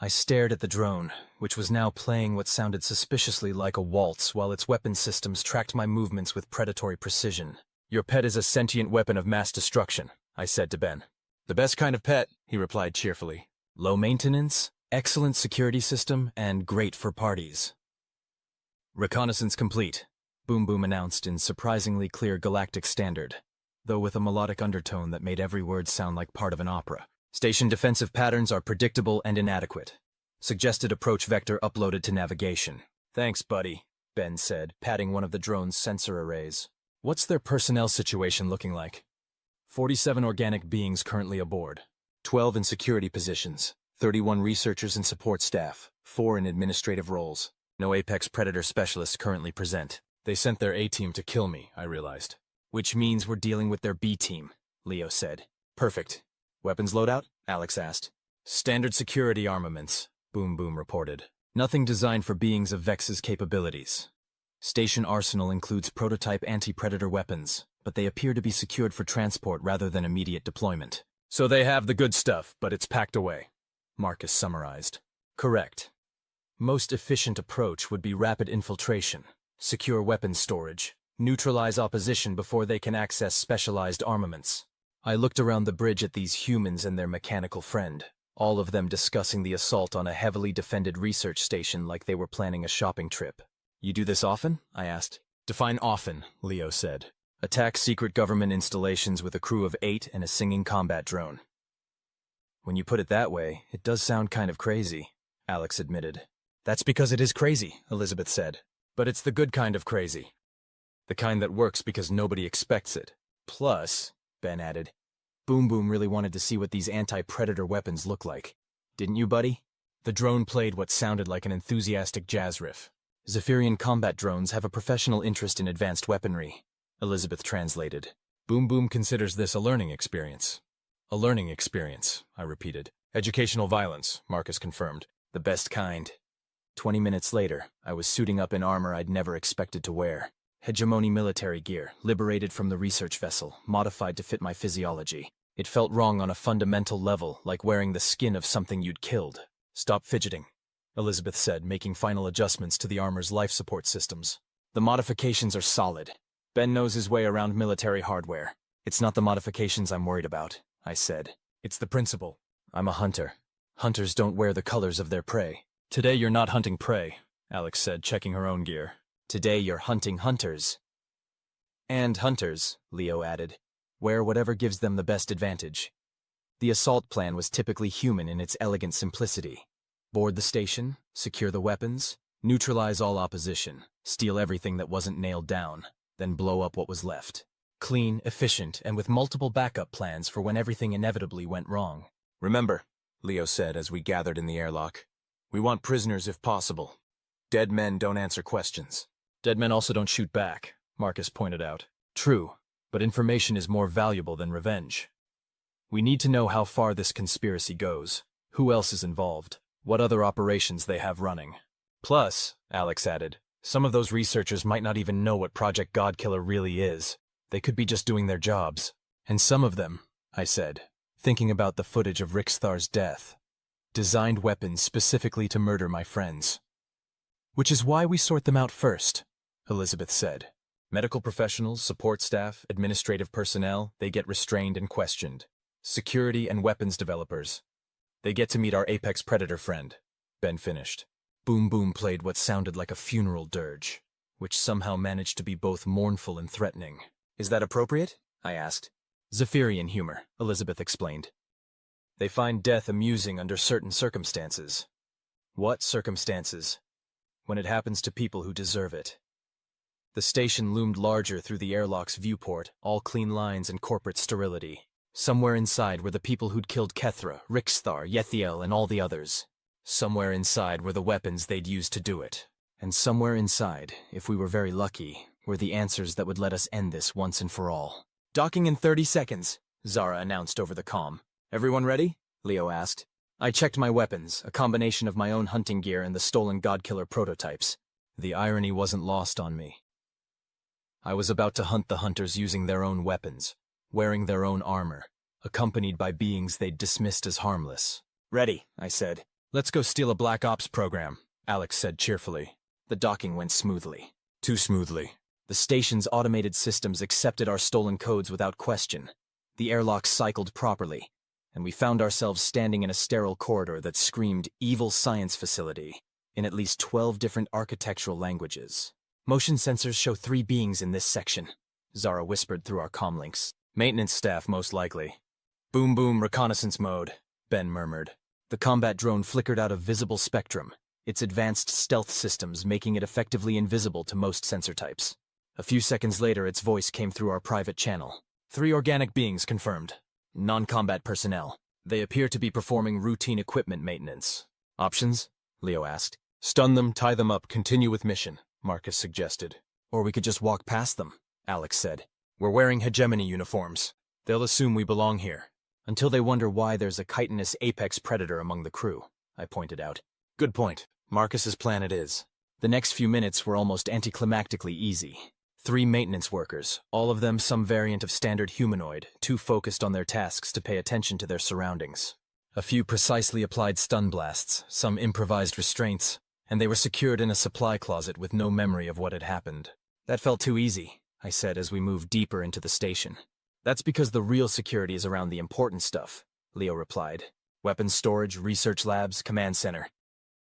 I stared at the drone, which was now playing what sounded suspiciously like a waltz while its weapon systems tracked my movements with predatory precision. Your pet is a sentient weapon of mass destruction, I said to Ben. The best kind of pet, he replied cheerfully. Low maintenance, excellent security system, and great for parties. Reconnaissance complete, Boom Boom announced in surprisingly clear galactic standard, though with a melodic undertone that made every word sound like part of an opera. Station defensive patterns are predictable and inadequate. Suggested approach vector uploaded to navigation. Thanks, buddy, Ben said, patting one of the drone's sensor arrays. What's their personnel situation looking like? 47 organic beings currently aboard. 12 in security positions. 31 researchers and support staff. 4 in administrative roles. No apex predator specialists currently present. They sent their A-team to kill me, I realized. Which means we're dealing with their B-team, Leo said. Perfect. Weapons loadout? Alex asked. Standard security armaments, Boom Boom reported. Nothing designed for beings of Vex's capabilities. Station arsenal includes prototype anti-predator weapons, but they appear to be secured for transport rather than immediate deployment. So they have the good stuff, but it's packed away, Marcus summarized. Correct. Most efficient approach would be rapid infiltration, secure weapons storage, neutralize opposition before they can access specialized armaments. I looked around the bridge at these humans and their mechanical friend, all of them discussing the assault on a heavily defended research station like they were planning a shopping trip. You do this often? I asked. Define often, Leo said. Attack secret government installations with a crew of 8 and a singing combat drone. When you put it that way, it does sound kind of crazy, Alex admitted. That's because it is crazy, Elizabeth said. But it's the good kind of crazy. The kind that works because nobody expects it. Plus, Ben added, Boom Boom really wanted to see what these anti-predator weapons look like. Didn't you, buddy? The drone played what sounded like an enthusiastic jazz riff. Zephyrian combat drones have a professional interest in advanced weaponry, Elizabeth translated. Boom Boom considers this a learning experience. A learning experience, I repeated. Educational violence, Marcus confirmed. The best kind. 20 minutes later, I was suiting up in armor I'd never expected to wear. Hegemony military gear, liberated from the research vessel, modified to fit my physiology. It felt wrong on a fundamental level, like wearing the skin of something you'd killed. Stop fidgeting, Elizabeth said, making final adjustments to the armor's life support systems. The modifications are solid. Ben knows his way around military hardware. It's not the modifications I'm worried about, I said. It's the principle. I'm a hunter. Hunters don't wear the colors of their prey. Today you're not hunting prey, Alex said, checking her own gear. Today you're hunting hunters. And hunters, Leo added, wear whatever gives them the best advantage. The assault plan was typically human in its elegant simplicity. Board the station, secure the weapons, neutralize all opposition, steal everything that wasn't nailed down, then blow up what was left. Clean, efficient, and with multiple backup plans for when everything inevitably went wrong. Remember, Leo said as we gathered in the airlock, we want prisoners if possible. Dead men don't answer questions. Dead men also don't shoot back, Marcus pointed out. True, but information is more valuable than revenge. We need to know how far this conspiracy goes, who else is involved, what other operations they have running. Plus, Alex added, some of those researchers might not even know what Project Godkiller really is. They could be just doing their jobs. And some of them, I said, thinking about the footage of Vex'thara's death, designed weapons specifically to murder my friends. Which is why we sort them out first, Elizabeth said. Medical professionals, support staff, administrative personnel, they get restrained and questioned. Security and weapons developers. They get to meet our apex predator friend, Ben finished. Boom Boom played what sounded like a funeral dirge, which somehow managed to be both mournful and threatening. Is that appropriate? I asked. Zephyrian humor, Elizabeth explained. They find death amusing under certain circumstances. What circumstances? When it happens to people who deserve it. The station loomed larger through the airlock's viewport, all clean lines and corporate sterility. Somewhere inside were the people who'd killed Vex'thara, Yethiel, and all the others. Somewhere inside were the weapons they'd used to do it. And somewhere inside, if we were very lucky, were the answers that would let us end this once and for all. Docking in 30 seconds, Zara announced over the comm. Everyone ready? Leo asked. I checked my weapons, a combination of my own hunting gear and the stolen Godkiller prototypes. The irony wasn't lost on me. I was about to hunt the hunters using their own weapons, wearing their own armor, accompanied by beings they'd dismissed as harmless. Ready, I said. Let's go steal a Black Ops program, Alex said cheerfully. The docking went smoothly. Too smoothly. The station's automated systems accepted our stolen codes without question. The airlock cycled properly, and we found ourselves standing in a sterile corridor that screamed evil science facility in at least 12 different architectural languages. Motion sensors show 3 beings in this section, Zara whispered through our comlinks. Maintenance staff, most likely. Boom Boom reconnaissance mode, Ben murmured. The combat drone flickered out a visible spectrum, its advanced stealth systems making it effectively invisible to most sensor types. A few seconds later, its voice came through our private channel. 3 organic beings confirmed. Non-combat personnel. They appear to be performing routine equipment maintenance. Options? Leo asked. Stun them, tie them up, continue with mission, Marcus suggested. Or we could just walk past them, Alex said. We're wearing Hegemony uniforms. They'll assume we belong here. Until they wonder why there's a chitinous apex predator among the crew, I pointed out. Good point. Marcus's plan it is. The next few minutes were almost anticlimactically easy. 3 maintenance workers, all of them some variant of standard humanoid, too focused on their tasks to pay attention to their surroundings. A few precisely applied stun blasts, some improvised restraints, and they were secured in a supply closet with no memory of what had happened. That felt too easy, I said as we moved deeper into the station. That's because the real security is around the important stuff, Leo replied. Weapons storage, research labs, command center.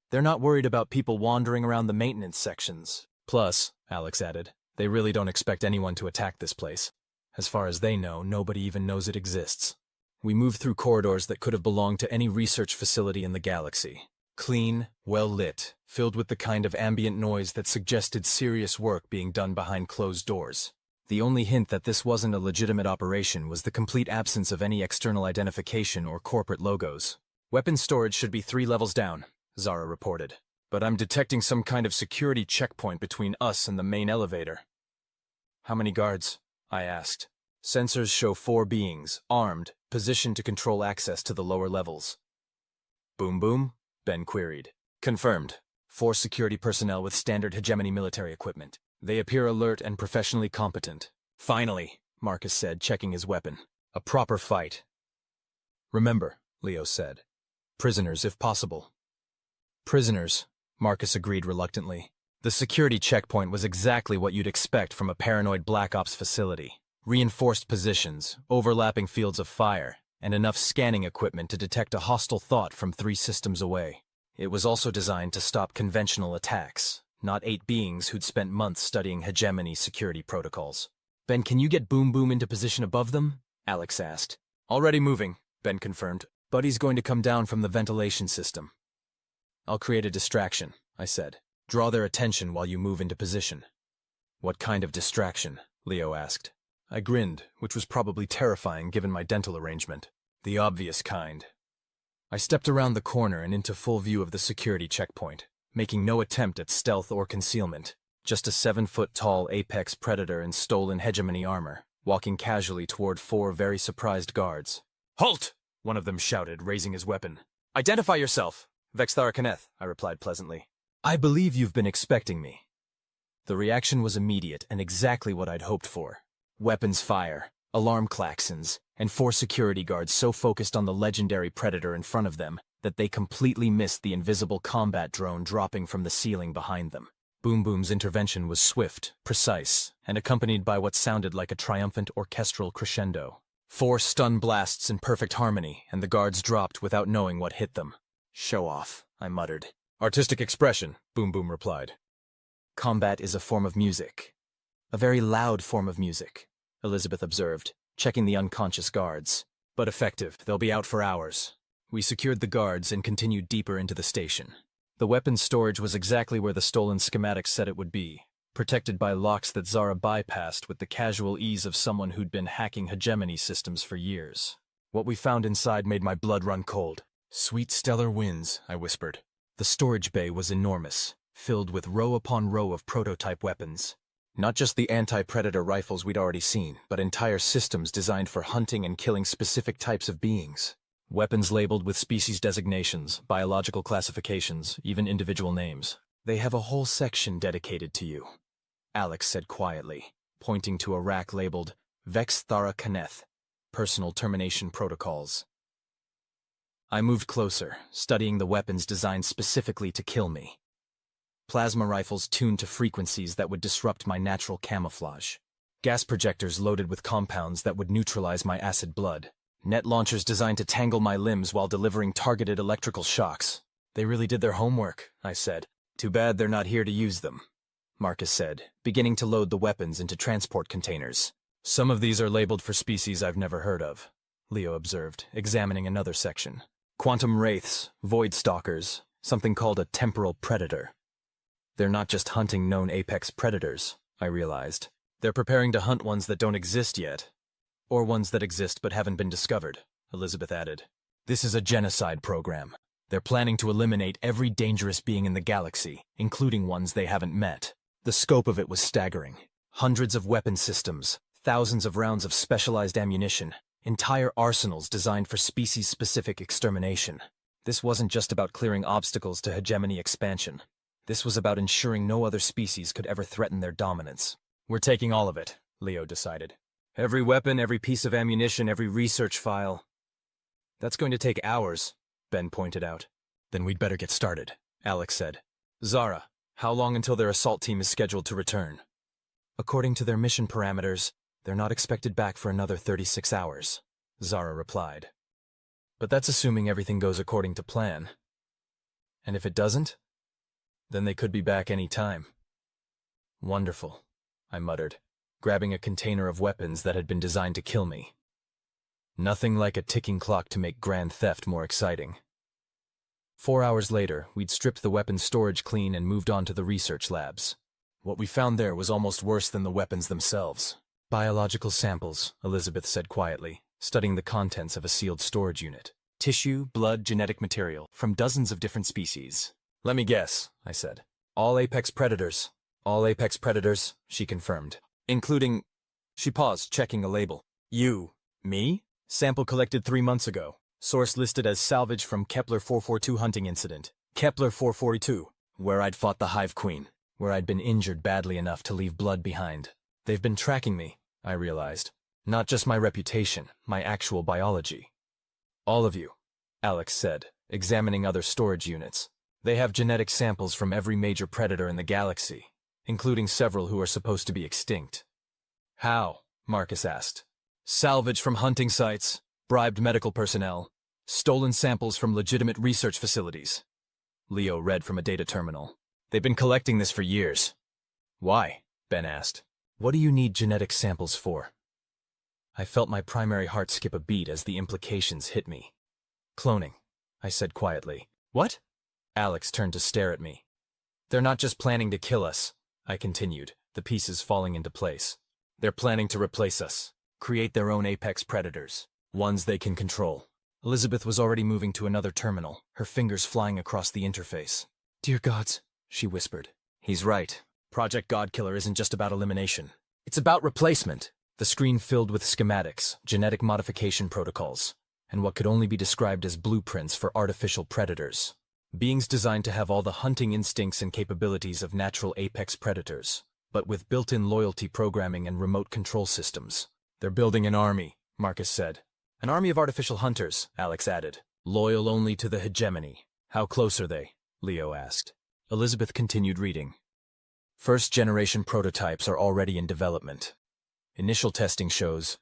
They're not worried about people wandering around the maintenance sections. Plus, Alex added, they really don't expect anyone to attack this place. As far as they know, nobody even knows it exists. We moved through corridors that could have belonged to any research facility in the galaxy. Clean, well-lit, filled with the kind of ambient noise that suggested serious work being done behind closed doors. The only hint that this wasn't a legitimate operation was the complete absence of any external identification or corporate logos. Weapons storage should be 3 levels down, Zara reported. But I'm detecting some kind of security checkpoint between us and the main elevator. How many guards? I asked. Sensors show 4 beings, armed, positioned to control access to the lower levels. Boom boom? Ben queried. Confirmed. 4 security personnel with standard Hegemony military equipment. They appear alert and professionally competent. Finally, Marcus said, checking his weapon. A proper fight. Remember, Leo said. Prisoners, if possible. Prisoners, Marcus agreed reluctantly. The security checkpoint was exactly what you'd expect from a paranoid Black Ops facility. Reinforced positions, overlapping fields of fire, and enough scanning equipment to detect a hostile thought from 3 systems away. It was also designed to stop conventional attacks, not 8 beings who'd spent months studying Hegemony security protocols. Ben, can you get Boom Boom into position above them? Alex asked. Already moving, Ben confirmed. Buddy's going to come down from the ventilation system. I'll create a distraction, I said. Draw their attention while you move into position. What kind of distraction? Leo asked. I grinned, which was probably terrifying given my dental arrangement. The obvious kind. I stepped around the corner and into full view of the security checkpoint, making no attempt at stealth or concealment. Just a 7-foot-tall apex predator in stolen Hegemony armor, walking casually toward 4 very surprised guards. Halt! One of them shouted, raising his weapon. Identify yourself! Vex'thara K'neth, I replied pleasantly. I believe you've been expecting me. The reaction was immediate and exactly what I'd hoped for. Weapons fire, alarm klaxons, and 4 security guards so focused on the legendary predator in front of them that they completely missed the invisible combat drone dropping from the ceiling behind them. Boom Boom's intervention was swift, precise, and accompanied by what sounded like a triumphant orchestral crescendo. 4 stun blasts in perfect harmony, and the guards dropped without knowing what hit them. Show off, I muttered. Artistic expression, Boom Boom replied. Combat is a form of music. A very loud form of music, Elizabeth observed, checking the unconscious guards. But effective, they'll be out for hours. We secured the guards and continued deeper into the station. The weapons storage was exactly where the stolen schematics said it would be, protected by locks that Zara bypassed with the casual ease of someone who'd been hacking Hegemony systems for years. What we found inside made my blood run cold. Sweet stellar winds, I whispered. The storage bay was enormous, filled with row upon row of prototype weapons. Not just the anti-predator rifles we'd already seen, but entire systems designed for hunting and killing specific types of beings. Weapons labeled with species designations, biological classifications, even individual names. They have a whole section dedicated to you, Alex said quietly, pointing to a rack labeled Vex'thara K'neth, Personal Termination Protocols. I moved closer, studying the weapons designed specifically to kill me. Plasma rifles tuned to frequencies that would disrupt my natural camouflage. Gas projectors loaded with compounds that would neutralize my acid blood. Net launchers designed to tangle my limbs while delivering targeted electrical shocks. They really did their homework, I said. Too bad they're not here to use them, Marcus said, beginning to load the weapons into transport containers. Some of these are labeled for species I've never heard of, Leo observed, examining another section. Quantum wraiths, void stalkers, something called a temporal predator. They're not just hunting known apex predators, I realized. They're preparing to hunt ones that don't exist yet. Or ones that exist but haven't been discovered, Elizabeth added. This is a genocide program. They're planning to eliminate every dangerous being in the galaxy, including ones they haven't met. The scope of it was staggering. Hundreds of weapon systems, thousands of rounds of specialized ammunition, entire arsenals designed for species-specific extermination. This wasn't just about clearing obstacles to hegemony expansion. This was about ensuring no other species could ever threaten their dominance. We're taking all of it, Leo decided. Every weapon, every piece of ammunition, every research file. That's going to take hours, Ben pointed out. Then we'd better get started, Alex said. Zara, how long until their assault team is scheduled to return? According to their mission parameters, they're not expected back for another 36 hours, Zara replied. But that's assuming everything goes according to plan. And if it doesn't, then they could be back any time. Wonderful, I muttered, grabbing a container of weapons that had been designed to kill me. Nothing like a ticking clock to make grand theft more exciting. 4 hours later, we'd stripped the weapons storage clean and moved on to the research labs. What we found there was almost worse than the weapons themselves. Biological samples, Elizabeth said quietly, studying the contents of a sealed storage unit. Tissue, blood, genetic material, from dozens of different species. Let me guess, I said. All apex predators. All apex predators, she confirmed. Including... She paused, checking a label. You. Me? Sample collected 3 months ago. Source listed as salvage from Kepler 442 hunting incident. Kepler 442, where I'd fought the Hive Queen, where I'd been injured badly enough to leave blood behind. They've been tracking me, I realized. Not just my reputation, my actual biology. All of you, Alex said, examining other storage units. They have genetic samples from every major predator in the galaxy, including several who are supposed to be extinct. How? Marcus asked. Salvage from hunting sites, bribed medical personnel, stolen samples from legitimate research facilities. Leo read from a data terminal. They've been collecting this for years. Why? Ben asked. What do you need genetic samples for? I felt my primary heart skip a beat as the implications hit me. Cloning, I said quietly. What? Alex turned to stare at me. They're not just planning to kill us, I continued, the pieces falling into place. They're planning to replace us, create their own apex predators, ones they can control. Elizabeth was already moving to another terminal, her fingers flying across the interface. Dear gods, she whispered. He's right. Project Godkiller isn't just about elimination. It's about replacement. The screen filled with schematics, genetic modification protocols, and what could only be described as blueprints for artificial predators. Beings designed to have all the hunting instincts and capabilities of natural apex predators, but with built-in loyalty programming and remote control systems. They're building an army, Marcus said. An army of artificial hunters, Alex added. Loyal only to the Hegemony. How close are they? Leo asked. Elizabeth continued reading. First-generation prototypes are already in development. Initial testing shows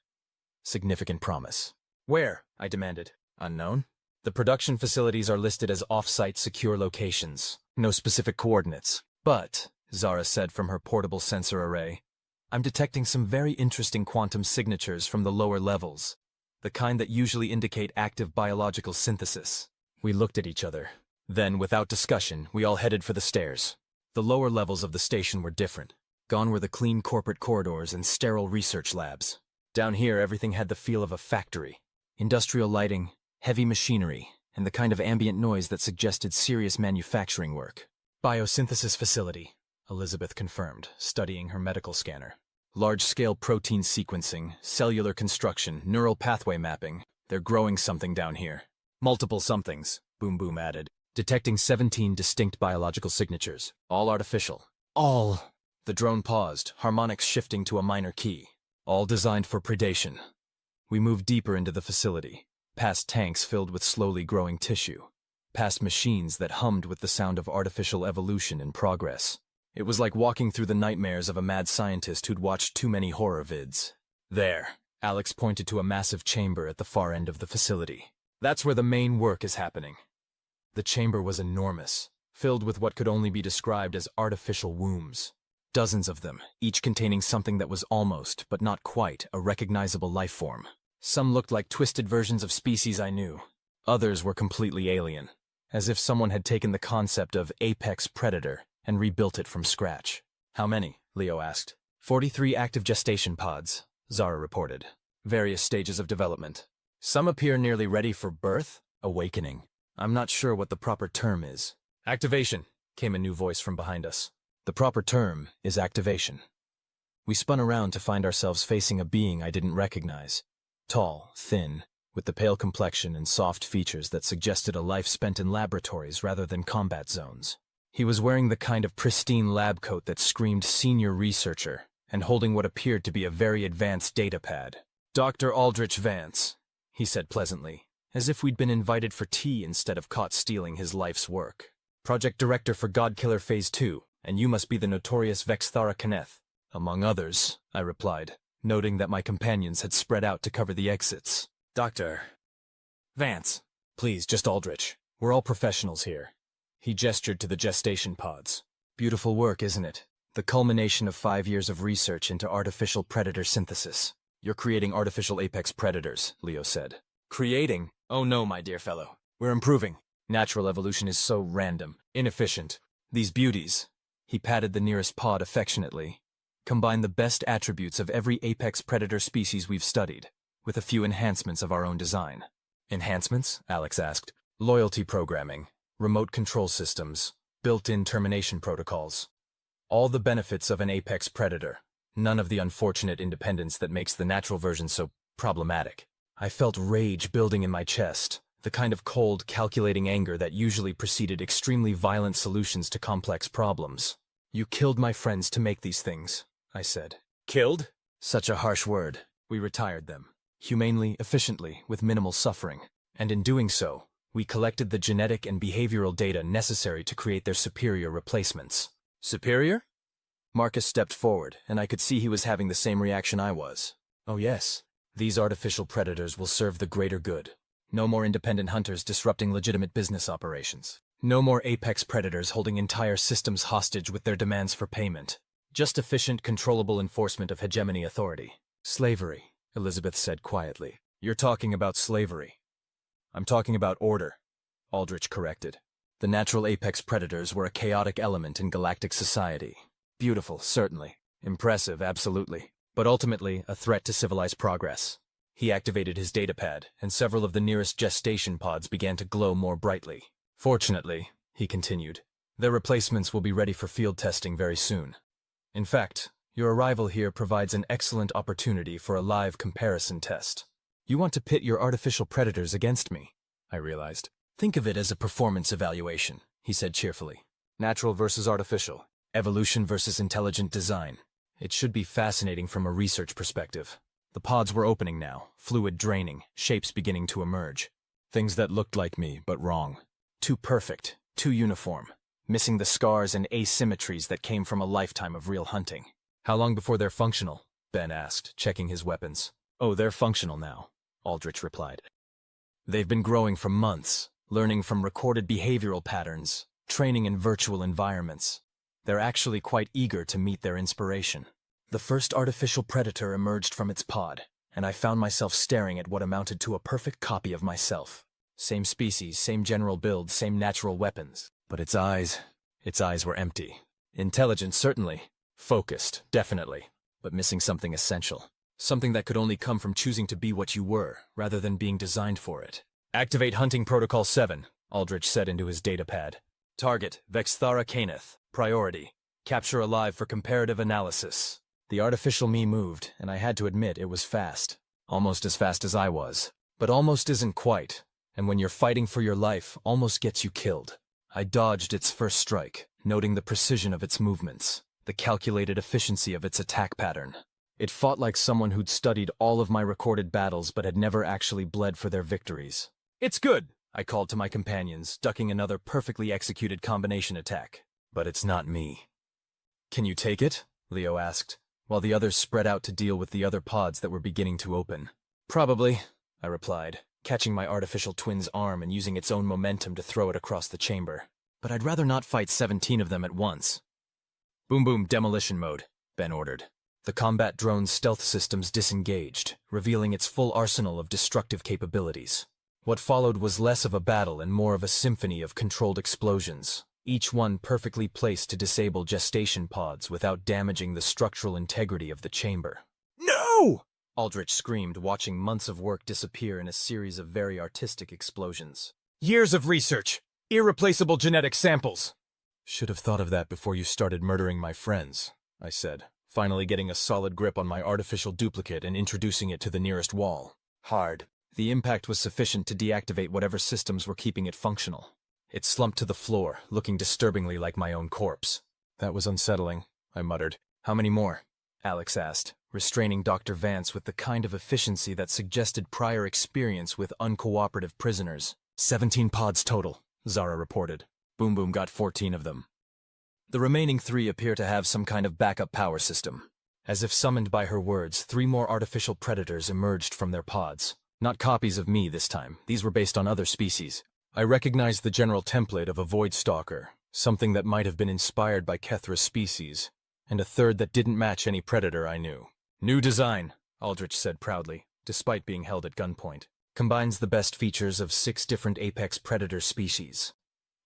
significant promise. Where? I demanded. Unknown? The production facilities are listed as off-site secure locations. No specific coordinates. But, Zara said from her portable sensor array, I'm detecting some very interesting quantum signatures from the lower levels, the kind that usually indicate active biological synthesis. We looked at each other. Then, without discussion, we all headed for the stairs. The lower levels of the station were different. Gone were the clean corporate corridors and sterile research labs. Down here, everything had the feel of a factory. Industrial lighting, heavy machinery, and the kind of ambient noise that suggested serious manufacturing work. Biosynthesis facility, Elizabeth confirmed, studying her medical scanner. Large-scale protein sequencing, cellular construction, neural pathway mapping. They're growing something down here. Multiple somethings, Boom Boom added, detecting 17 distinct biological signatures, all artificial. All. The drone paused, harmonics shifting to a minor key. All designed for predation. We moved deeper into the facility, past tanks filled with slowly growing tissue, past machines that hummed with the sound of artificial evolution in progress. It was like walking through the nightmares of a mad scientist who'd watched too many horror vids. There, Alex pointed to a massive chamber at the far end of the facility. That's where the main work is happening. The chamber was enormous, filled with what could only be described as artificial wombs. Dozens of them, each containing something that was almost, but not quite, a recognizable life form. Some looked like twisted versions of species I knew. Others were completely alien, as if someone had taken the concept of apex predator and rebuilt it from scratch. How many? Leo asked. 43 active gestation pods, Zara reported. Various stages of development. Some appear nearly ready for birth, awakening. I'm not sure what the proper term is. Activation, came a new voice from behind us. The proper term is activation. We spun around to find ourselves facing a being I didn't recognize. Tall, thin, with the pale complexion and soft features that suggested a life spent in laboratories rather than combat zones. He was wearing the kind of pristine lab coat that screamed senior researcher, and holding what appeared to be a very advanced data pad. Dr. Aldrich Vance, he said pleasantly, as if we'd been invited for tea instead of caught stealing his life's work. Project Director for Godkiller Phase 2, and you must be the notorious Vex'thara K'neth. Among others, I replied, noting that my companions had spread out to cover the exits. Dr. Vance. Please, just Aldrich. We're all professionals here. He gestured to the gestation pods. Beautiful work, isn't it? The culmination of 5 years of research into artificial predator synthesis. You're creating artificial apex predators, Leo said. Creating? Oh no, my dear fellow. We're improving. Natural evolution is so random, inefficient. These beauties. He patted the nearest pod affectionately. Combine the best attributes of every apex predator species we've studied, with a few enhancements of our own design. Enhancements? Alex asked. Loyalty programming, remote control systems, built-in termination protocols. All the benefits of an apex predator, none of the unfortunate independence that makes the natural version so problematic. I felt rage building in my chest, the kind of cold, calculating anger that usually preceded extremely violent solutions to complex problems. You killed my friends to make these things, I said. Killed? Such a harsh word. We retired them. Humanely, efficiently, with minimal suffering. And in doing so, we collected the genetic and behavioral data necessary to create their superior replacements. Superior? Marcus stepped forward, and I could see he was having the same reaction I was. Oh yes, these artificial predators will serve the greater good. No more independent hunters disrupting legitimate business operations. No more apex predators holding entire systems hostage with their demands for payment. Just efficient, controllable enforcement of hegemony authority. Slavery, Elizabeth said quietly. You're talking about slavery. I'm talking about order, Aldrich corrected. The natural apex predators were a chaotic element in galactic society. Beautiful, certainly. Impressive, absolutely. But ultimately, a threat to civilized progress. He activated his datapad, and several of the nearest gestation pods began to glow more brightly. Fortunately, he continued, their replacements will be ready for field testing very soon. In fact, your arrival here provides an excellent opportunity for a live comparison test. You want to pit your artificial predators against me, I realized. Think of it as a performance evaluation, he said cheerfully. Natural versus artificial. Evolution versus intelligent design. It should be fascinating from a research perspective. The pods were opening now, fluid draining, shapes beginning to emerge. Things that looked like me, but wrong. Too perfect, too uniform, missing the scars and asymmetries that came from a lifetime of real hunting. How long before they're functional? Ben asked, checking his weapons. Oh, they're functional now, Aldrich replied. They've been growing for months, learning from recorded behavioral patterns, training in virtual environments. They're actually quite eager to meet their inspiration. The first artificial predator emerged from its pod, and I found myself staring at what amounted to a perfect copy of myself. Same species, same general build, same natural weapons. But its eyes were empty. Intelligent, certainly. Focused, definitely. But missing something essential. Something that could only come from choosing to be what you were, rather than being designed for it. Activate Hunting Protocol 7, Aldrich said into his datapad. Target, Vex'thara K'neth. Priority. Capture alive for comparative analysis. The artificial me moved, and I had to admit it was fast. Almost as fast as I was. But almost isn't quite. And when you're fighting for your life, almost gets you killed. I dodged its first strike, noting the precision of its movements, the calculated efficiency of its attack pattern. It fought like someone who'd studied all of my recorded battles but had never actually bled for their victories. It's good, I called to my companions, ducking another perfectly executed combination attack. But it's not me. Can you take it? Leo asked, while the others spread out to deal with the other pods that were beginning to open. Probably, I replied, catching my artificial twin's arm and using its own momentum to throw it across the chamber. But I'd rather not fight 17 of them at once. Boom boom, demolition mode, Ben ordered. The combat drone's stealth systems disengaged, revealing its full arsenal of destructive capabilities. What followed was less of a battle and more of a symphony of controlled explosions, each one perfectly placed to disable gestation pods without damaging the structural integrity of the chamber. No! Aldrich screamed, watching months of work disappear in a series of very artistic explosions. Years of research! Irreplaceable genetic samples! Should have thought of that before you started murdering my friends, I said, finally getting a solid grip on my artificial duplicate and introducing it to the nearest wall. Hard. The impact was sufficient to deactivate whatever systems were keeping it functional. It slumped to the floor, looking disturbingly like my own corpse. That was unsettling, I muttered. How many more? Alex asked, restraining Dr. Vance with the kind of efficiency that suggested prior experience with uncooperative prisoners. 17 pods total, Zara reported. Boom Boom got 14 of them. The remaining 3 appear to have some kind of backup power system. As if summoned by her words, 3 more artificial predators emerged from their pods. Not copies of me this time. These were based on other species. I recognized the general template of a void stalker, something that might have been inspired by Kethra's species, and a third that didn't match any predator I knew. New design, Aldrich said proudly, despite being held at gunpoint. Combines the best features of 6 different apex predator species.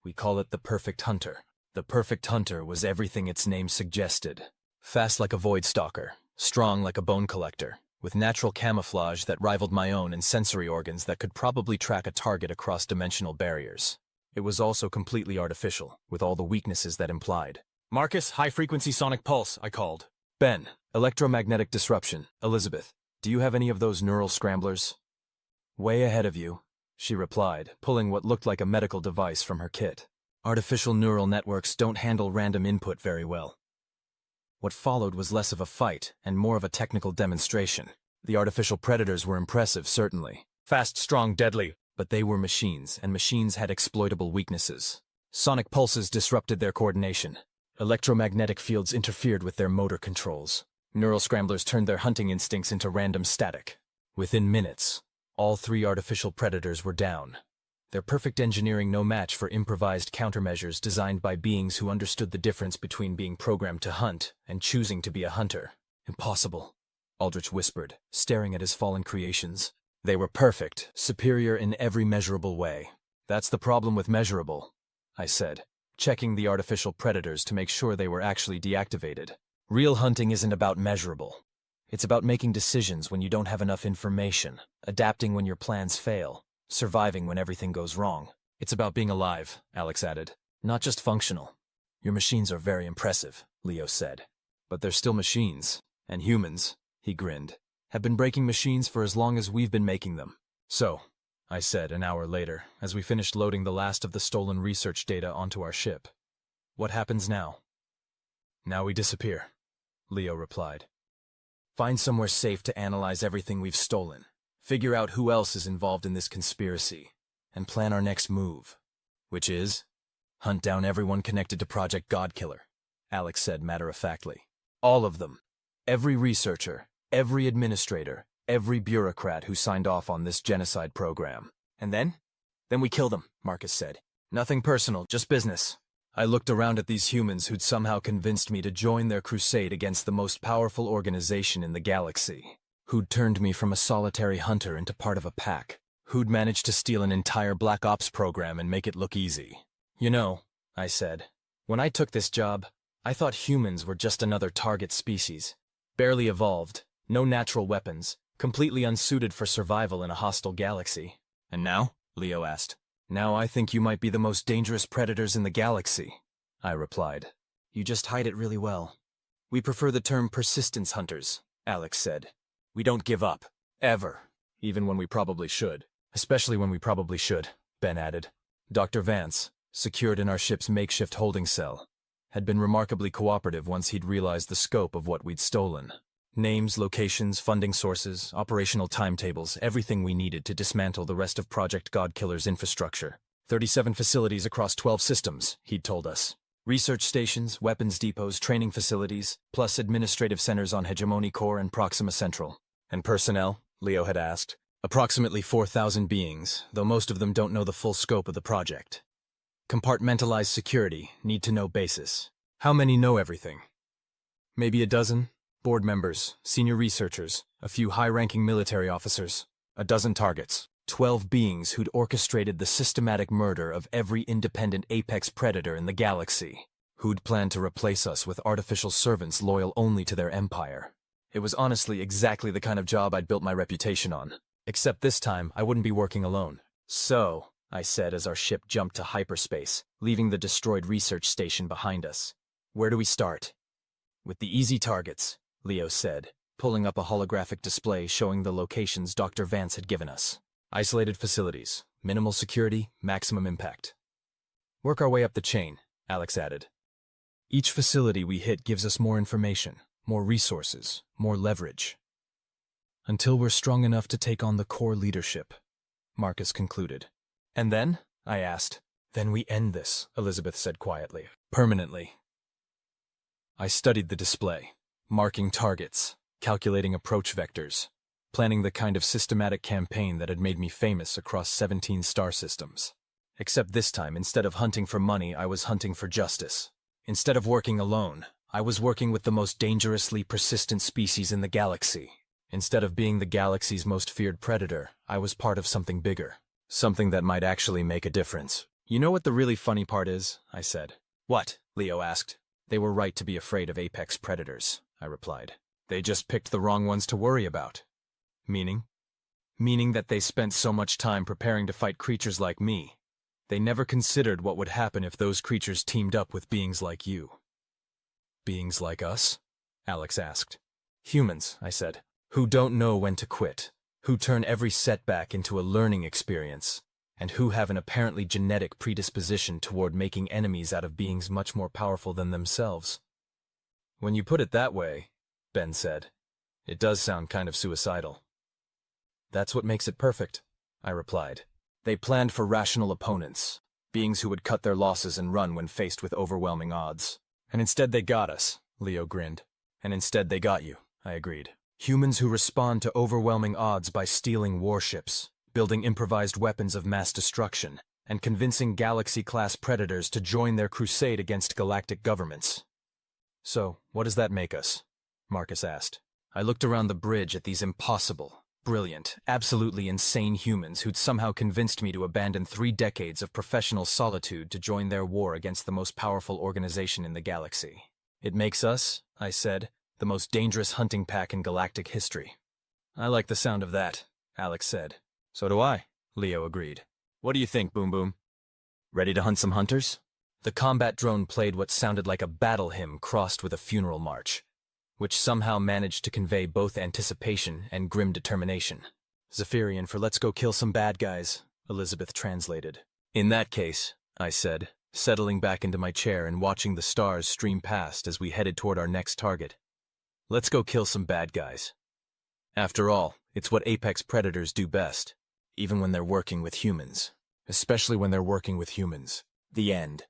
We call it the Perfect Hunter. The Perfect Hunter was everything its name suggested. Fast like a void stalker, strong like a bone collector, with natural camouflage that rivaled my own and sensory organs that could probably track a target across dimensional barriers. It was also completely artificial, with all the weaknesses that implied. Marcus, high-frequency sonic pulse, I called. Ben, electromagnetic disruption. Elizabeth, do you have any of those neural scramblers? Way ahead of you, she replied, pulling what looked like a medical device from her kit. Artificial neural networks don't handle random input very well. What followed was less of a fight and more of a technical demonstration. The artificial predators were impressive, certainly. Fast, strong, deadly. But they were machines, and machines had exploitable weaknesses. Sonic pulses disrupted their coordination. Electromagnetic fields interfered with their motor controls. Neural scramblers turned their hunting instincts into random static. Within minutes, all three artificial predators were down. Their perfect engineering no match for improvised countermeasures designed by beings who understood the difference between being programmed to hunt and choosing to be a hunter. Impossible, Aldrich whispered, staring at his fallen creations. They were perfect, superior in every measurable way. That's the problem with measurable, I said, checking the artificial predators to make sure they were actually deactivated. Real hunting isn't about measurable. It's about making decisions when you don't have enough information, adapting when your plans fail, surviving when everything goes wrong. It's about being alive, Alex added, not just functional. Your machines are very impressive, Leo said. But they're still machines, and humans, he grinned, have been breaking machines for as long as we've been making them. So, I said an hour later, as we finished loading the last of the stolen research data onto our ship. What happens now? Now we disappear, Leo replied. Find somewhere safe to analyze everything we've stolen, figure out who else is involved in this conspiracy, and plan our next move. Which is? Hunt down everyone connected to Project Godkiller, Alex said matter-of-factly. All of them. Every researcher, every administrator, every bureaucrat who signed off on this genocide program. And then? Then we kill them, Marcus said. Nothing personal, just business. I looked around at these humans who'd somehow convinced me to join their crusade against the most powerful organization in the galaxy. Who'd turned me from a solitary hunter into part of a pack. Who'd managed to steal an entire Black Ops program and make it look easy. You know, I said, when I took this job, I thought humans were just another target species. Barely evolved, no natural weapons, completely unsuited for survival in a hostile galaxy. And now? Leo asked. Now I think you might be the most dangerous predators in the galaxy, I replied. You just hide it really well. We prefer the term persistence hunters, Alex said. We don't give up. Ever. Even when we probably should. Especially when we probably should, Ben added. Dr. Vance, secured in our ship's makeshift holding cell, had been remarkably cooperative once he'd realized the scope of what we'd stolen. Names, locations, funding sources, operational timetables, everything we needed to dismantle the rest of Project Godkiller's infrastructure. 37 facilities across 12 systems, he'd told us. Research stations, weapons depots, training facilities, plus administrative centers on Hegemony Core and Proxima Central. And personnel? Leo had asked. Approximately 4,000 beings, though most of them don't know the full scope of the project. Compartmentalized security, need-to-know basis. How many know everything? Maybe a dozen? Board members, senior researchers, a few high-ranking military officers, a dozen targets, 12 beings who'd orchestrated the systematic murder of every independent apex predator in the galaxy, who'd planned to replace us with artificial servants loyal only to their empire. It was honestly exactly the kind of job I'd built my reputation on. Except this time, I wouldn't be working alone. So, I said as our ship jumped to hyperspace, leaving the destroyed research station behind us. Where do we start? With the easy targets, Leo said, pulling up a holographic display showing the locations Dr. Vance had given us. Isolated facilities, minimal security, maximum impact. Work our way up the chain, Alex added. Each facility we hit gives us more information, more resources, more leverage. Until we're strong enough to take on the core leadership, Marcus concluded. And then? I asked. Then we end this, Elizabeth said quietly. Permanently. I studied the display, marking targets, calculating approach vectors, planning the kind of systematic campaign that had made me famous across 17 star systems. Except this time, instead of hunting for money, I was hunting for justice. Instead of working alone, I was working with the most dangerously persistent species in the galaxy. Instead of being the galaxy's most feared predator, I was part of something bigger. Something that might actually make a difference. You know what the really funny part is? I said. What? Leo asked. They were right to be afraid of apex predators, I replied. They just picked the wrong ones to worry about. Meaning? Meaning that they spent so much time preparing to fight creatures like me. They never considered what would happen if those creatures teamed up with beings like you. Beings like us? Alex asked. Humans, I said, who don't know when to quit, who turn every setback into a learning experience, and who have an apparently genetic predisposition toward making enemies out of beings much more powerful than themselves. When you put it that way, Ben said, it does sound kind of suicidal. That's what makes it perfect, I replied. They planned for rational opponents, beings who would cut their losses and run when faced with overwhelming odds. And instead they got us, Leo grinned. And instead they got you, I agreed. Humans who respond to overwhelming odds by stealing warships, building improvised weapons of mass destruction, and convincing galaxy-class predators to join their crusade against galactic governments. So, what does that make us? Marcus asked. I looked around the bridge at these impossible, brilliant, absolutely insane humans who'd somehow convinced me to abandon 3 decades of professional solitude to join their war against the most powerful organization in the galaxy. It makes us, I said, the most dangerous hunting pack in galactic history. I like the sound of that, Alex said. So do I, Leo agreed. What do you think, Boom Boom? Ready to hunt some hunters? The combat drone played what sounded like a battle hymn crossed with a funeral march, which somehow managed to convey both anticipation and grim determination. Zephyrian for let's go kill some bad guys, Elizabeth translated. In that case, I said, settling back into my chair and watching the stars stream past as we headed toward our next target. Let's go kill some bad guys. After all, it's what apex predators do best, even when they're working with humans. Especially when they're working with humans. The end.